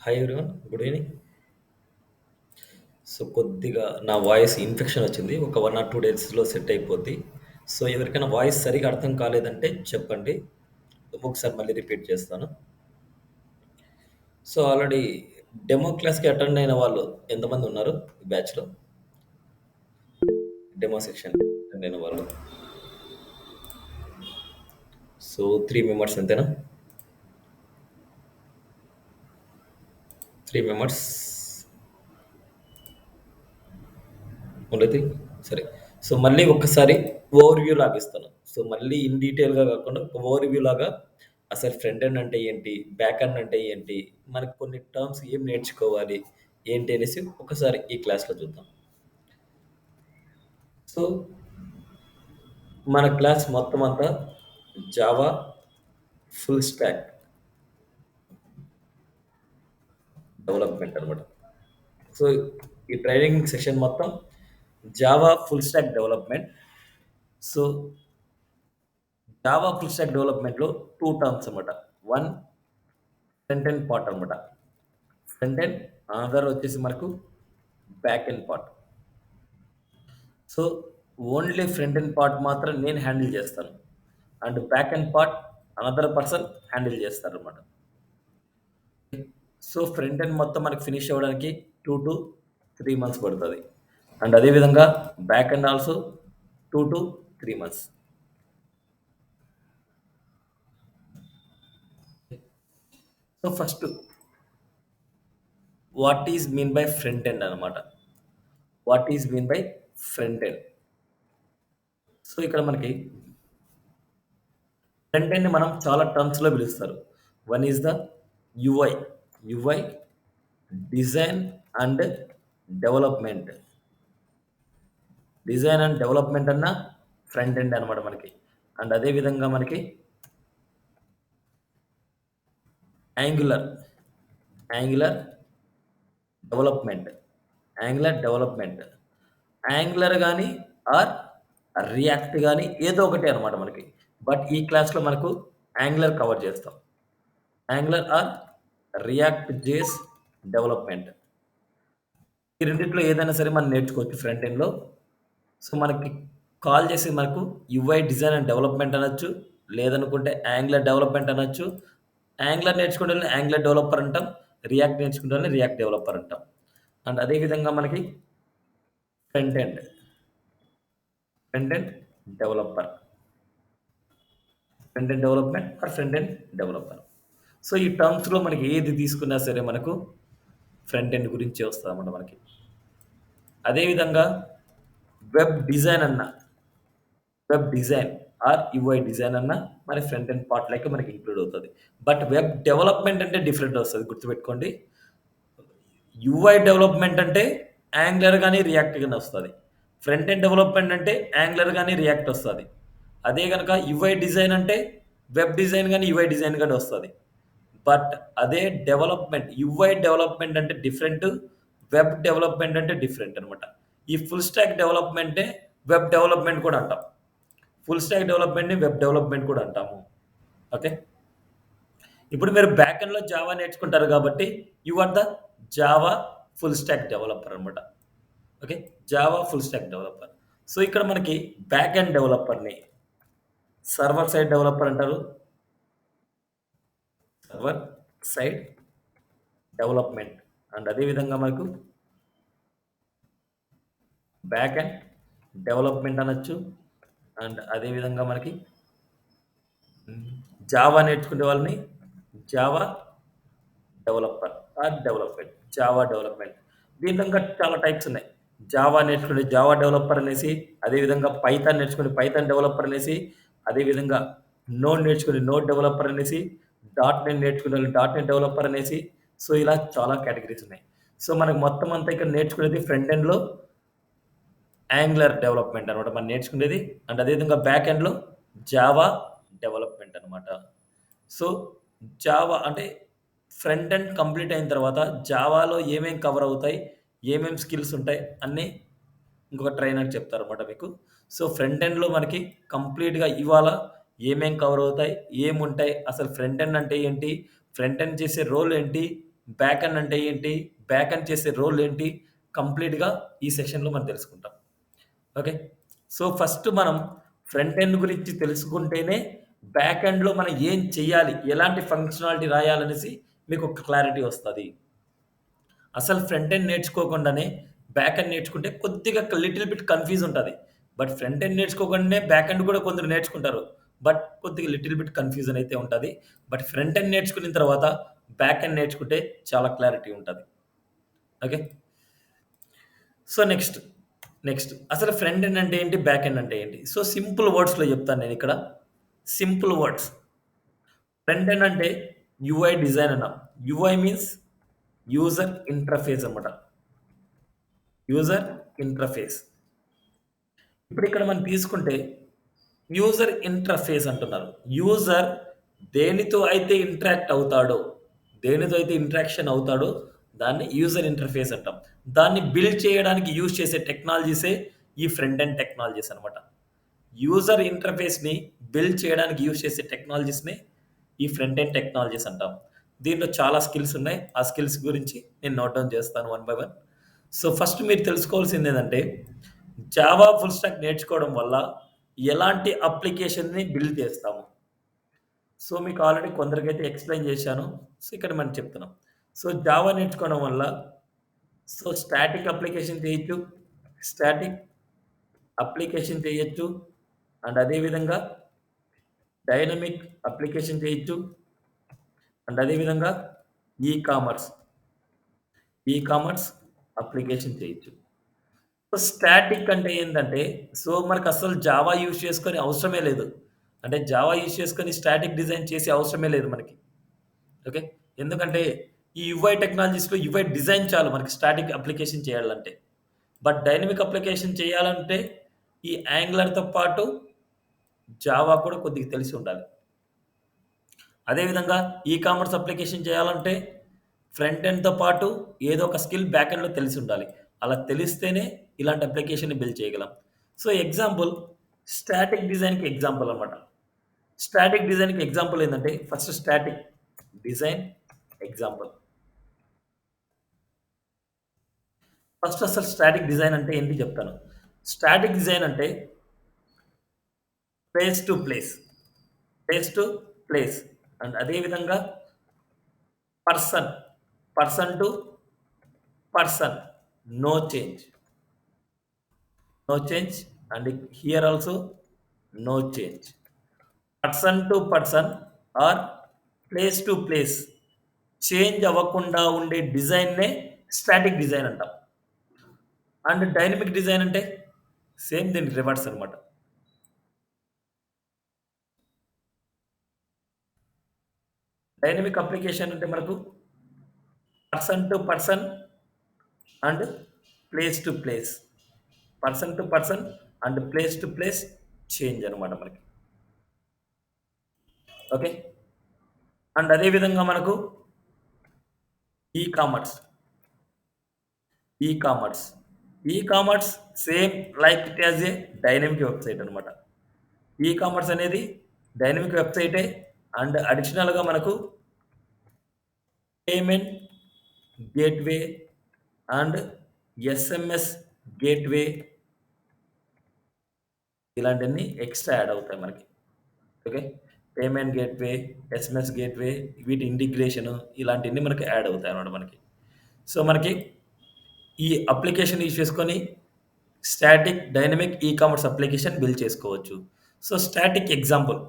Hi everyone. Good evening. So, కొద్దిగా నా voice infection వచ్చింది. ఒక 1 ఆర్ 2 డేస్‌లో సెట్ అయిపోద్ది. సో, ఎవరికైనా వాయిస్ సరిగ్గా అర్థం కాలేదంటే చెప్పండి. ఒకసారి మళ్ళీ రిపీట్ చేస్తాను. సో, ఆల్రెడీ డెమో క్లాస్‌కి అటెండ్ అయిన వాళ్ళు ఎంతమంది ఉన్నారు ఈ బ్యాచ్‌లో? డెమో సెక్షన్ అటెండ్ అయిన వాళ్ళు. సో, 3 మెంబర్స్ అంతేనా? 3 మెంబర్స్ ఉండేది. సరే. సో, మళ్ళీ ఒక్కసారి ఓవర్‌వ్యూ లాగా ఇస్తాను. సో, మళ్ళీ ఇన్ డీటెయిల్‌గా కాకుండా ఒక ఓవర్‌వ్యూ లాగా అసలు ఫ్రంట్ ఎండ్ అంటే ఏంటి? బ్యాక్ ఎండ్ అంటే ఏంటి? మనకు కొన్ని టర్మ్స్ ఏం నేర్చుకోవాలి? ఏంటి అనేసి ఒకసారి ఈ క్లాస్‌లో చూద్దాం. సో, మన క్లాస్ మొత్తం అంతా జావా ఫుల్ స్టాక్ డెవలప్‌మెంట్ అన్నమాట. సో, ఈ ట్రైనింగ్ సెషన్ మొత్తం Java full stack development. So, Java full stock డెవలప్‌మెంట్‌లో 2 టర్మ్స్ అన్నమాట. వన్ ఫ్రంట్ ఎండ్ పార్ట్ అన్నమాట. ఫ్రంట్ ఎండ్, అనదర్ వచ్చేసి మనకు back end part. So, only front end part మాత్రం నేను హ్యాండిల్ చేస్తాను. And back end part another person handle చేస్తారనమాట. So, front end మొత్తం మనకి ఫినిష్ అవ్వడానికి 2-3 మంత్స్ పడతది. అండ్ అదే విధంగా back end also 2-3 months. So, first what is mean by front end అనమాట. What is mean by front end. So, ఇక్కడ మనకి ఫ్రంట్ ఎండ్‌ని మనం చాలా టర్మ్స్‌లో పిలుస్తారు. One is the UI. UI design and development. Design and development అన్న front end అనమాట మనకి. అండ్ అదే విధంగా మనకి angular, angular development, angular development. Angular గాని ఆర్ రియాక్ట్ గాని ఏదో ఒకటే అనమాట మనకి. బట్ ఈ క్లాస్‌లో మనకు యాంగులర్ కవర్ చేస్తాం. Angular or React JS development. ఈ రెండిట్లో ఏదైనా సరే మనం నేర్చుకోవచ్చు ఫ్రంట్ ఎండ్‌లో. సో, మనకి కాల్ చేసి మనకు యూఐ డిజైన్ అండ్ డెవలప్‌మెంట్ అనొచ్చు. లేదనుకుంటే యాంగులర్ డెవలప్‌మెంట్ అనొచ్చు. యాంగులర్ నేర్చుకునేవాళ్ళని యాంగులర్ డెవలపర్ అంటాం. రియాక్ట్ నేర్చుకునేవాళ్ళని రియాక్ట్ డెవలపర్ అంటాం. అండ్ అదే విధంగా మనకి front end, front end developer, front end development or front end developer. So, ఈ టర్మ్స్‌లో మనకి ఏది తీసుకున్నా సరే మనకు ఫ్రంట్ ఎండ్ గురించే వస్తదన్నమాట మనకి. అదే విధంగా వెబ్ డిజైన్ అన్న, web design or UI design అన్న మన ఫ్రంట్ ఎండ్ పార్ట్ లెక్క మనకి ఇంక్లూడ్ అవుతది. బట్ వెబ్ డెవలప్‌మెంట్ అంటే డిఫరెంట్ వస్తది గుర్తుపెట్టుకోండి. యూఐ డెవలప్‌మెంట్ అంటే యాంగులర్ గాని, రియాక్ట్ గాని వస్తది. ఫ్రంట్ ఎండ్ డెవలప్‌మెంట్ అంటే యాంగులర్ గాని, రియాక్ట్ వస్తది. అదే గనక యూఐ డిజైన్ అంటే వెబ్ డిజైన్ గాని, యూఐ డిజైన్ గాని వస్తది. బట్ అదే డెవలప్‌మెంట్ యూఐ డెవలప్‌మెంట్ అంటే డిఫరెంట్. వెబ్ డెవలప్‌మెంట్ అంటే డిఫరెంట్ అనమాట. ఈ ఫుల్ స్టాక్ డెవలప్‌మెంటే వెబ్ డెవలప్‌మెంట్ కూడా అంటాం. ఫుల్ స్టాక్ డెవలప్‌మెంట్‌ని వెబ్ డెవలప్‌మెంట్ కూడా అంటాము. ఓకే. ఇప్పుడు మీరు బ్యాక్ ఎండ్‌లో జావా నేర్చుకుంటారు కాబట్టి you are the Java full stack developer అన్నమాట. Okay. Java full stack developer. So, ఇక్కడ మనకి బ్యాక్ ఎండ్ డెవలపర్‌ని సర్వర్ సైడ్ డెవలపర్ అంటారు. Server side development. అండ్ అదే విధంగా మనకు బ్యాక్ ఎండ్ డెవలప్‌మెంట్ అనొచ్చు. అండ్ అదే విధంగా మనకి జావా నేర్చుకునే వాళ్ళని Java developer or development. Java development. దీంట్లో ఇంకా చాలా టైప్స్ ఉన్నాయి. జావా నేర్చుకునే జావా డెవలపర్ అనేసి, అదే విధంగా పైథాన్ నేర్చుకునే పైథాన్ డెవలపర్ అనేసి, అదే విధంగా నోడ్ నేర్చుకునే నోడ్ డెవలపర్ అనేసి, డాట్ నెట్ నేర్చుకునే డాట్ నెట్ డెవలపర్ అనేసి, సో, ఇలా చాలా కేటగరీస్ ఉన్నాయి. సో, మనకు మొత్తం అంతా ఇక్కడ నేర్చుకునేది ఫ్రంట్ ఎండ్‌లో యాంగులర్ డెవలప్‌మెంట్ అన్నమాట మనం నేర్చుకునేది. అండ్ అదే విధంగా బ్యాక్ ఎండ్‌లో జావా డెవలప్‌మెంట్ అన్నమాట. సో, జావా అంటే ఫ్రంట్ ఎండ్ కంప్లీట్ అయిన తర్వాత జావాలో ఏమేం కవర్ అవుతాయి, ఏమేం స్కిల్స్ ఉంటాయి అన్నీ ఇంకొక ట్రైనర్ చెప్తారన్నమాట మీకు. సో, ఫ్రంట్ ఎండ్‌లో మనకి కంప్లీట్‌గా ఇవాళ ఏమేం కవర్ అవుతాయి, ఏముంటాయి, అసలు ఫ్రంట్ ఎండ్ అంటే ఏంటి, ఫ్రంట్ ఎండ్ చేసే రోల్ ఏంటి, బ్యాక్ ఎండ్ అంటే ఏంటి? బ్యాక్ ఎండ్ చేసే రోల్ ఏంటి? కంప్లీట్‌గా ఈ సెషన్‌లో మనం తెలుసుకుంటాం. ఓకే. సో, ఫస్ట్ మనం ఫ్రంట్ ఎండ్ గురించి తెలుసుకుంటేనే బ్యాక్ ఎండ్‌లో మనం ఏం చేయాలి? ఎలాంటి ఫంక్షనాలిటీ రాయాలనేసి మీకు ఒక క్లారిటీ వస్తది. అసలు ఫ్రంట్ ఎండ్ నేర్చుకోకుండానే బ్యాక్ ఎండ్ నేర్చుకుంటే కొద్దిగా లిటిల్ బిట్ కన్‌ఫ్యూజ్ ఉంటది. బట్ ఫ్రంట్ ఎండ్ నేర్చుకోకుండానే బ్యాక్ ఎండ్ కూడా కొందరు నేర్చుకుంటారు. బట్ కొద్దిగా లిటిల్ బిట్ కన్‌ఫ్యూజన్ అయితే ఉంటది. బట్ ఫ్రంట్ ఎండ్ నేర్చుకున్న తర్వాత బ్యాక్ ఎండ్ నేర్చుకుంటే చాలా క్లారిటీ ఉంటది. ఓకే. సో, నెక్స్ట్ అసలు ఫ్రంట్ ఎండ్ అంటే ఏంటి? బ్యాక్ ఎండ్ అంటే ఏంటి? సో, సింపుల్ వర్డ్స్‌లో చెప్తాను నేనిక్కడ. Simple words. ఫ్రంట్ ఎండ్ అంటే యూఐ డిజైన్ అన్నాం. యూఐ మీన్స్ యూజర్ ఇంటర్‌ఫేస్ అన్నమాట. User interface. ఇప్పుడిక్కడ మనం తీసుకుంటే యూజర్ ఇంటర్‌ఫేస్ అంటున్నారు. యూజర్ దేనితో అయితే ఇంటరాక్ట్ అవుతాడో, దేనితో అయితే ఇంటరాక్షన్ అవుతాడో దాన్ని యూజర్ ఇంటర్‌ఫేస్ అంటాం. దాన్ని బిల్డ్ చేయడానికి యూజ్ చేసే టెక్నాలజీసే ఈ ఫ్రంట్ ఎండ్ టెక్నాలజీస్ అన్నమాట. యూజర్ ఇంటర్‌ఫేస్‌ని బిల్డ్ చేయడానికి యూజ్ చేసే టెక్నాలజీస్‌ని ఈ ఫ్రంట్ ఎండ్ టెక్నాలజీస్ అంటాం. దీంట్లో చాలా స్కిల్స్ ఉన్నాయి. ఆ స్కిల్స్ గురించి నేను నోట్ డౌన్ చేస్తాను one by one. So, first మీరు తెలుసుకోవాల్సిందేంటంటే జావా ఫుల్ స్టాక్ నేర్చుకోవడం వల్ల ఎలాంటి అప్లికేషన్‌ని బిల్డ్ చేస్తాము. సో, మీకు ఆల్రెడీ కొందరికైతే ఎక్స్‌ప్లెయిన్ చేశాను. సో, ఇక్కడ మనం చెప్తున్నాం. సో, జావా నేర్చుకోవడం వల్ల స్టాటిక్ అప్లికేషన్ చేయొచ్చు. స్టాటిక్ అప్లికేషన్ చేయొచ్చు. అండ్ అదే విధంగా డైనమిక్ అప్లికేషన్ చేయొచ్చు. అండ్ అదే విధంగా e commerce, ecommerce application చేయొచ్చు. సో, స్టాటిక్ అంటే ఏందంటే, సో, మనకసలు జావా యూజ్ చేసుకొని అవసరమే లేదు. అంటే జావా యూజ్ చేసుకొని స్టాటిక్ డిజైన్ చేసే అవసరమే లేదు మనకి. ఓకే. ఎందుకంటే ఈ యూఐ టెక్నాలజీస్‌లో యూఐ డిజైన్ చాలు మనకి స్టాటిక్ అప్లికేషన్ చేయాలంటే. బట్ డైనమిక్ అప్లికేషన్ చేయాలంటే ఈ యాంగులర్‌తో పాటు జావా కూడా కొద్దిగా తెలిసి ఉండాలి. అదే విధంగా ఈ కామర్స్ అప్లికేషన్ చేయాలంటే ఫ్రంట్ ఎండ్‌తో పాటు ఏదో ఒక స్కిల్ బ్యాక్ ఎండ్‌లో తెలిసి ఉండాలి. అలా తెలిస్తేనే ఇలాంటి అప్లికేషన్‌ని బిల్డ్ చేయగలం. సో, ఎగ్జాంపుల్ స్టాటిక్ డిజైన్‌కి ఎగ్జాంపుల్ అన్నమాట. స్టాటిక్ డిజైన్‌కి ఎగ్జాంపుల్ ఏందంటే first static design example. First అసలు స్టాటిక్ డిజైన్ అంటే ఏంటి చెప్తాను. స్టాటిక్ డిజైన్ అంటే place to place, place to place and అదే విధంగా person, person to person, no change, no change and here also no change. Person to person or place to place change అవ్వకుండా ఉండే డిజైన్‌నే static design అంటాం. And dynamic design అంటే same దీనికి reverse అన్నమాట. Dynamic application అంటే మనకు person to person and place to place. Person to person and place to place change అన్నమాట మనకి. ఓకే. అండ్ అదే విధంగా మనకు e commerce, ecommerce, ecommerce same like it as a dynamic website అన్నమాట. Ecommerce అనేది dynamic వెబ్‌సైటే and అడిషనల్‌గా మనకు payment gateway and SMS gateway ఇలాంటివన్నీ ఎక్స్‌ట్రా యాడ్ అవుతాయి మనకి. Okay. Payment gateway, SMS gateway వీటి ఇంటిగ్రేషను ఇలాంటియన్నీ మనకి యాడ్ అవుతాయన్నమాట మనకి. సో, మనకి ఈ అప్లికేషన్ యూజ్ చేసుకొని static, dynamic, ecommerce application build చేసుకోవచ్చు. So, static example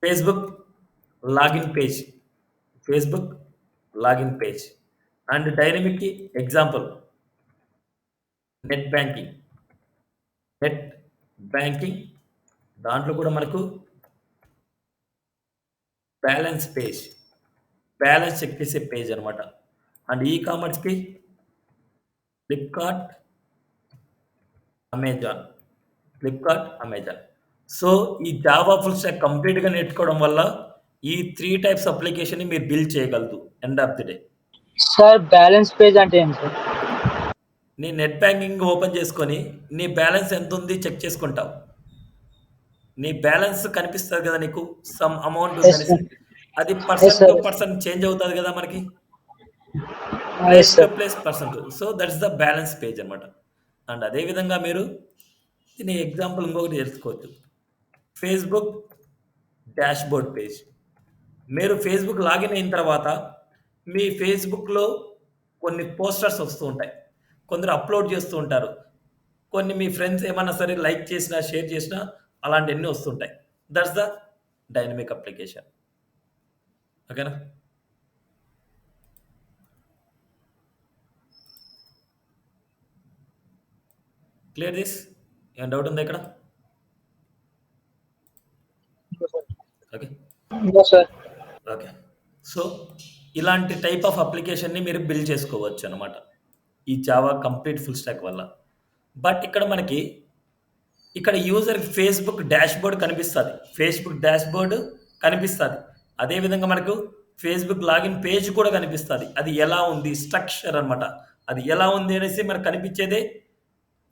Facebook login page, Facebook login page and డైనమిక్‌కి example net banking, net banking దాంట్లో కూడా మనకు బ్యాలెన్స్ పేజ్, బ్యాలెన్స్ చెక్ చేసే పేజ్ అన్నమాట. అండ్ ఈ కామర్స్‌కి Flipkart, Amazon, Flipkart, Amazon. So, ఈ జావా ఫుల్ స్టాక్ కంప్లీట్‌గా నేర్చుకోవడం వల్ల ఈ 3 టైప్స్ అప్లికేషన్‌ని మీరు బిల్డ్ చేయగలరు end of the day. Sir balance page అంటే ఏంటి సార్? నీ నెట్ బ్యాంకింగ్ ఓపెన్ చేసుకొని నీ బ్యాలెన్స్ ఎంతుంది చెక్ చేసుకుంటావు. నీ బ్యాలెన్స్ కనిపిస్తది కదా నీకు సమ్ అమౌంట్ యెస్ ఉందనేసి. సార్. అది Yes, person sir. To person change అవుతది గదా! మనకి. Yes, place to sir. Place person to. So, that's the balance page అన్నమాట. అండ్ అదే విధంగా మీరు దీని ఎగ్జాంపుల్ ఇంకొకటి తెలుసుకోవచ్చు. Facebook dashboard page. మీరు ఫేస్‌బుక్ లాగిన్ అయిన తర్వాత మీ ఫేస్‌బుక్‌లో కొన్ని పోస్టర్స్ వస్తూ ఉంటాయి. కొందరు అప్‌లోడ్ చేస్తూ ఉంటారు. కొన్ని మీ ఫ్రెండ్స్ ఏమన్నా సరే లైక్ చేసినా, షేర్ చేసినా అలాంటియన్నీ వస్తుంటాయి. That's the dynamic application. ఓకేనా? Clear this? ఏమైనా డౌట్ ఉందా ఇక్కడ? No, sir. Okay. No, sir. Okay. So, ఇలాంటి టైప్ ఆఫ్ అప్లికేషన్‌ని మీరు బిల్డ్ చేసుకోవచ్చనమాట. ఈ జావా కంప్లీట్ ఫుల్ స్టాక్ వల్ల. బట్ ఇక్కడ మనకి ఇక్కడ యూజర్‌కి ఫేస్‌బుక్ డాష్‌బోర్డ్ కనిపిస్తది. ఫేస్‌బుక్ డాష్‌బోర్డ్ కనిపిస్తది. అదే విధంగా మనకు ఫేస్‌బుక్ లాగిన్ పేజ్ కూడా కనిపిస్తది. అది ఎలా ఉంది? స్ట్రక్చర్ అనమాట. అది ఎలా ఉంది అనేసి మనకు కనిపించేదే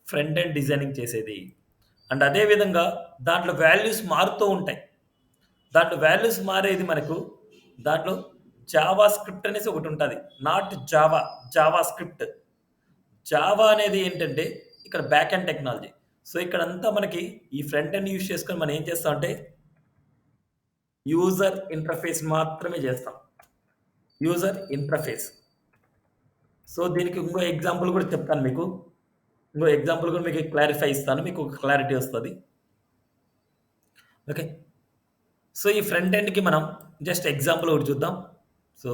ఫ్రంట్ ఎండ్ డిజైనింగ్ చేసేది. అండ్ అదే విధంగా దాంట్లో వాల్యూస్ మారుతూ ఉంటాయి. దాంట్లో వాల్యూస్ మారేది మనకు దాంట్లో జావా స్క్రిప్ట్ అనేసి ఒకటుంటది. Not Java, Java script. Java అనేది ఏంటంటే ఇక్కడ బ్యాక్ ఎండ్ టెక్నాలజీ. సో, ఇక్కడంతా మనకి ఈ ఫ్రంట్ ఎండ్ యూజ్ చేసుకొని మనం ఏం చేస్తామంటే యూజర్ ఇంటర్ఫేస్ మాత్రమే చేస్తాం. User interface. సో, దీనికి ఇంకో ఎగ్జాంపుల్ కూడా చెప్తాను మీకు. ఇంకో ఎగ్జాంపుల్ కూడా మీకు క్లారిఫై ఇస్తాను. మీకు ఒక క్లారిటీ వస్తది. ఓకే. సో, ఈ ఫ్రంట్ ఎండ్‌కి మనం జస్ట్ ఎగ్జాంపుల్ ఒకటి చూద్దాం. సో,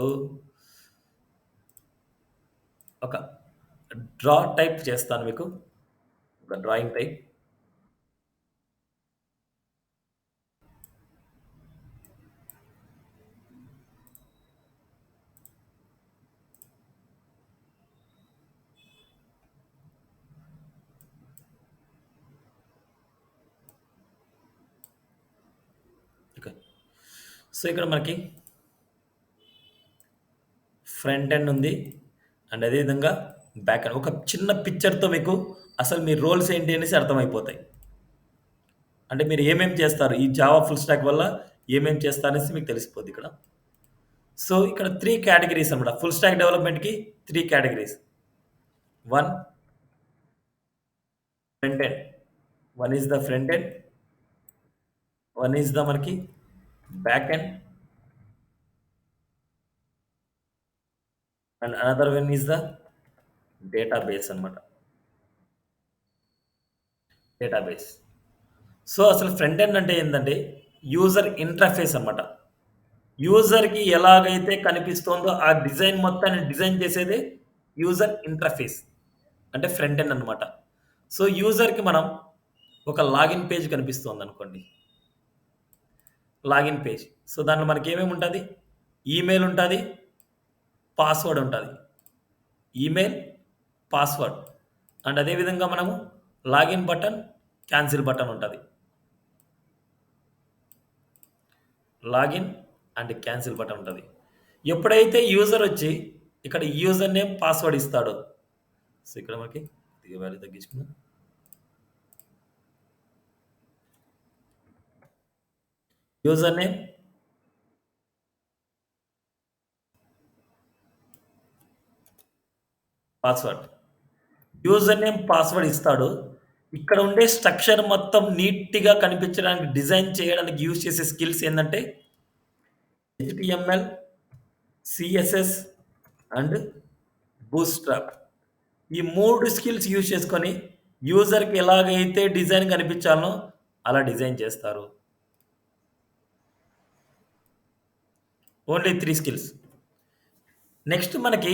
ఒక డ్రా టైప్ చేస్తాను మీకు. ఒక డ్రాయింగ్ టైప్. ఓకే. సో, ఇక్కడ మనకి ఫ్రంట్ ఎండ్ ఉంది. అండ్ అదే విధంగా బ్యాక్ ఎండ్. ఒక చిన్న పిక్చర్‌తో మీకు అసలు మీ రోల్స్ ఏంటి అనేసి అర్థమైపోతాయి. అంటే మీరు ఏమేం చేస్తారు? ఈ జావా ఫుల్ స్టాక్ వల్ల ఏమేం చేస్తారనేసి మీకు తెలిసిపోద్ది ఇక్కడ. సో, ఇక్కడ 3 కేటగరీస్ అన్నమాట. ఫుల్ స్టాక్ డెవలప్‌మెంట్‌కి 3 categories. 1 front end. One is the front end. One is the మనకి back end. And another one is the database అన్నమాట. డేటాబేస్. సో, అసలు ఫ్రంట్ ఎండ్ అంటే ఏందంటే యూజర్ ఇంటర్ఫేస్ అన్నమాట. యూజర్‌కి ఎలాగైతే కనిపిస్తుందో ఆ డిజైన్ మొత్తాన్ని డిజైన్ చేసేదే యూజర్ ఇంటర్ఫేస్. అంటే ఫ్రంట్ ఎండ్ అన్నమాట. సో, యూజర్‌కి మనం ఒక లాగిన్ పేజ్ కనిపిస్తోందనుకోండి. Login page. సో, దాంట్లో మనకేమేమి ఉంటది? ఈమెయిల్ ఉంటది. పాస్‌వర్డ్ ఉంటది. Email, password. అండ్ అదే విధంగా మనము లాగిన్ బటన్, కాన్సెల్ బటన్ ఉంటది. లాగిన్ అండ్ కాన్సెల్ బటన్ ఉంటది. ఎప్పుడైతే యూజర్ వచ్చి ఇక్కడ యూజర్ నేమ్, పాస్‌వర్డ్ ఇస్తాడో సో, ఇక్కడ మనకి కొద్దిగా వాల్యూ తగ్గించుకుందాం. User name, password. User name, password ఇస్తాడు. ఇక్కడ ఉండే స్ట్రక్చర్ మొత్తం నీట్‌గా కనిపించడానికి డిజైన్ చేయడానికి యూజ్ చేసే స్కిల్స్ ఏందంటే హెచ్‌టీఎంఎల్, సీఎస్ఎస్ అండ్ బూట్‌స్ట్రాప్. ఈ 3 స్కిల్స్ యూజ్ చేసుకొని యూజర్‌కి ఎలాగైతే డిజైన్ కనిపించాలనో అలా డిజైన్ చేస్తారు. Only 3 skills. నెక్స్ట్ మనకి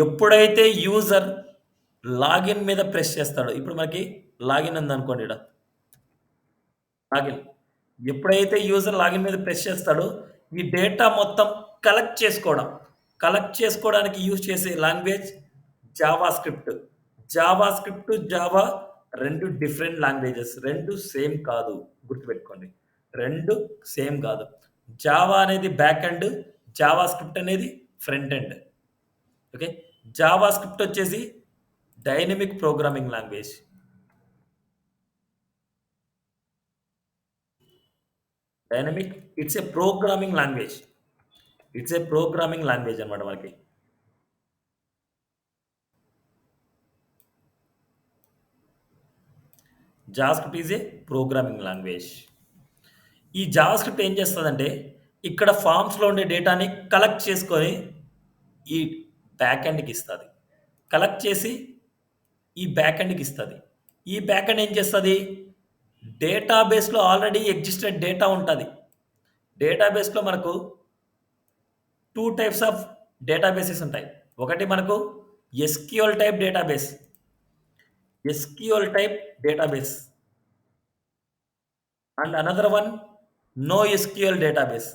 ఎప్పుడైతే యూజర్ లాగిన్ మీద ప్రెస్ చేస్తాడో ఇప్పుడు మనకి లాగిన్ ఉందనుకోండి ఈడ. లాగిన్. ఎప్పుడైతే యూజర్ లాగిన్ మీద ప్రెస్ చేస్తాడో, ఈ డేటా మొత్తం కలెక్ట్ చేసుకోవడం. కలెక్ట్ చేసుకోవడానికి యూజ్ చేసే language JavaScript. JavaScript, Java 2 different languages. 2 same కాదు. గుర్తుపెట్టుకోండి. 2 సేమ్ కాదు. జావా అనేది బ్యాక్ ఎండ్, జావా స్క్రిప్ట్ అనేది front end. Okay. JavaScript వచ్చేసి dynamic programming language. Dynamic it's a programming language. It's a programming language అనమాట మనకి. JavaScript is a programming language. ఈ JavaScript ఏం చేస్తదంటే, ఇక్కడ ఫార్మ్స్‌లో ఉండే డేటాని కలెక్ట్ చేసుకొని ఈ బ్యాక్ ఎండ్‌కి ఇస్తది. కలెక్ట్ చేసి ఈ బ్యాక్ ఎండ్‌కి ఇస్తది. ఈ బ్యాక్ ఎండ్ ఏం చేస్తది? డేటాబేస్‌లో ఆల్రెడీ ఎగ్జిస్టెడ్ డేటా ఉంటది. డేటాబేస్‌లో మనకు 2 టైప్స్ ఆఫ్ డేటాబేసెస్ ఉంటాయి. ఒకటి మనకు SQL type database. SQL type database. And another one NoSQL database.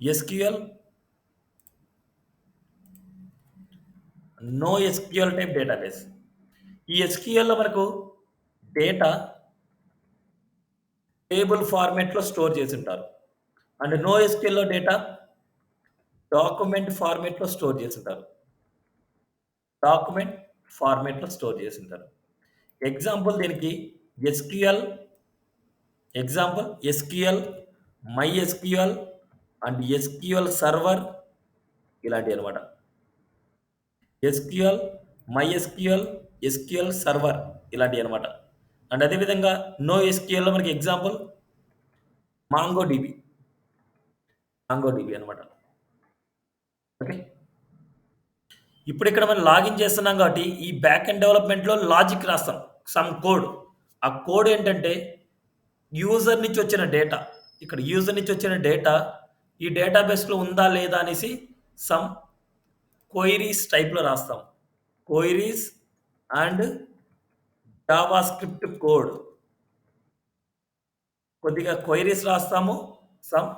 SQL, NoSQL type database. ఈ ఎస్‌క్యూఎల్‌లో మనకు డేటా టేబుల్ ఫార్మాట్‌లో స్టోర్ చేసుంటారు. అండ్ నో ఎస్‌క్యూఎల్‌లో డేటా డాక్యుమెంట్ ఫార్మాట్‌లో స్టోర్ చేసుంటారు. డాక్యుమెంట్ ఫార్మాట్‌లో స్టోర్ చేసుంటారు. ఎగ్జాంపుల్ దీనికి SQL, example SQL, MySQL and SQL server ఇలాంటివన్నమాట. ఎస్‌క్యూఎల్, మైఎస్‌క్యూఎల్, ఎస్‌క్యూఎల్ సర్వర్ ఇలాంటివన్నమాట. అండ్ అదే విధంగా నో ఎస్‌క్యూఎల్‌లో మనకి ఎగ్జాంపుల్ మాంగోడీబీ. మాంగోడీబీ అన్నమాట. ఓకే. ఇప్పుడిక్కడ మనం లాగిన్ చేస్తున్నాం కాబట్టి, ఈ బ్యాక్ ఎండ్ డెవలప్‌మెంట్‌లో లాజిక్ రాస్తాం. Some code. ఆ కోడ్ ఏంటంటే, యూజర్ నుంచి వచ్చిన డేటా. ఇక్కడ యూజర్ నుంచి వచ్చిన డేటా ఈ డేటాబేస్‌లో ఉందా? లేదా? అనేసి సమ్ క్వెరీస్ టైప్‌లో రాస్తాం. Queries and JavaScript code. కొద్దిగా క్వెరీస్ రాస్తాము. Some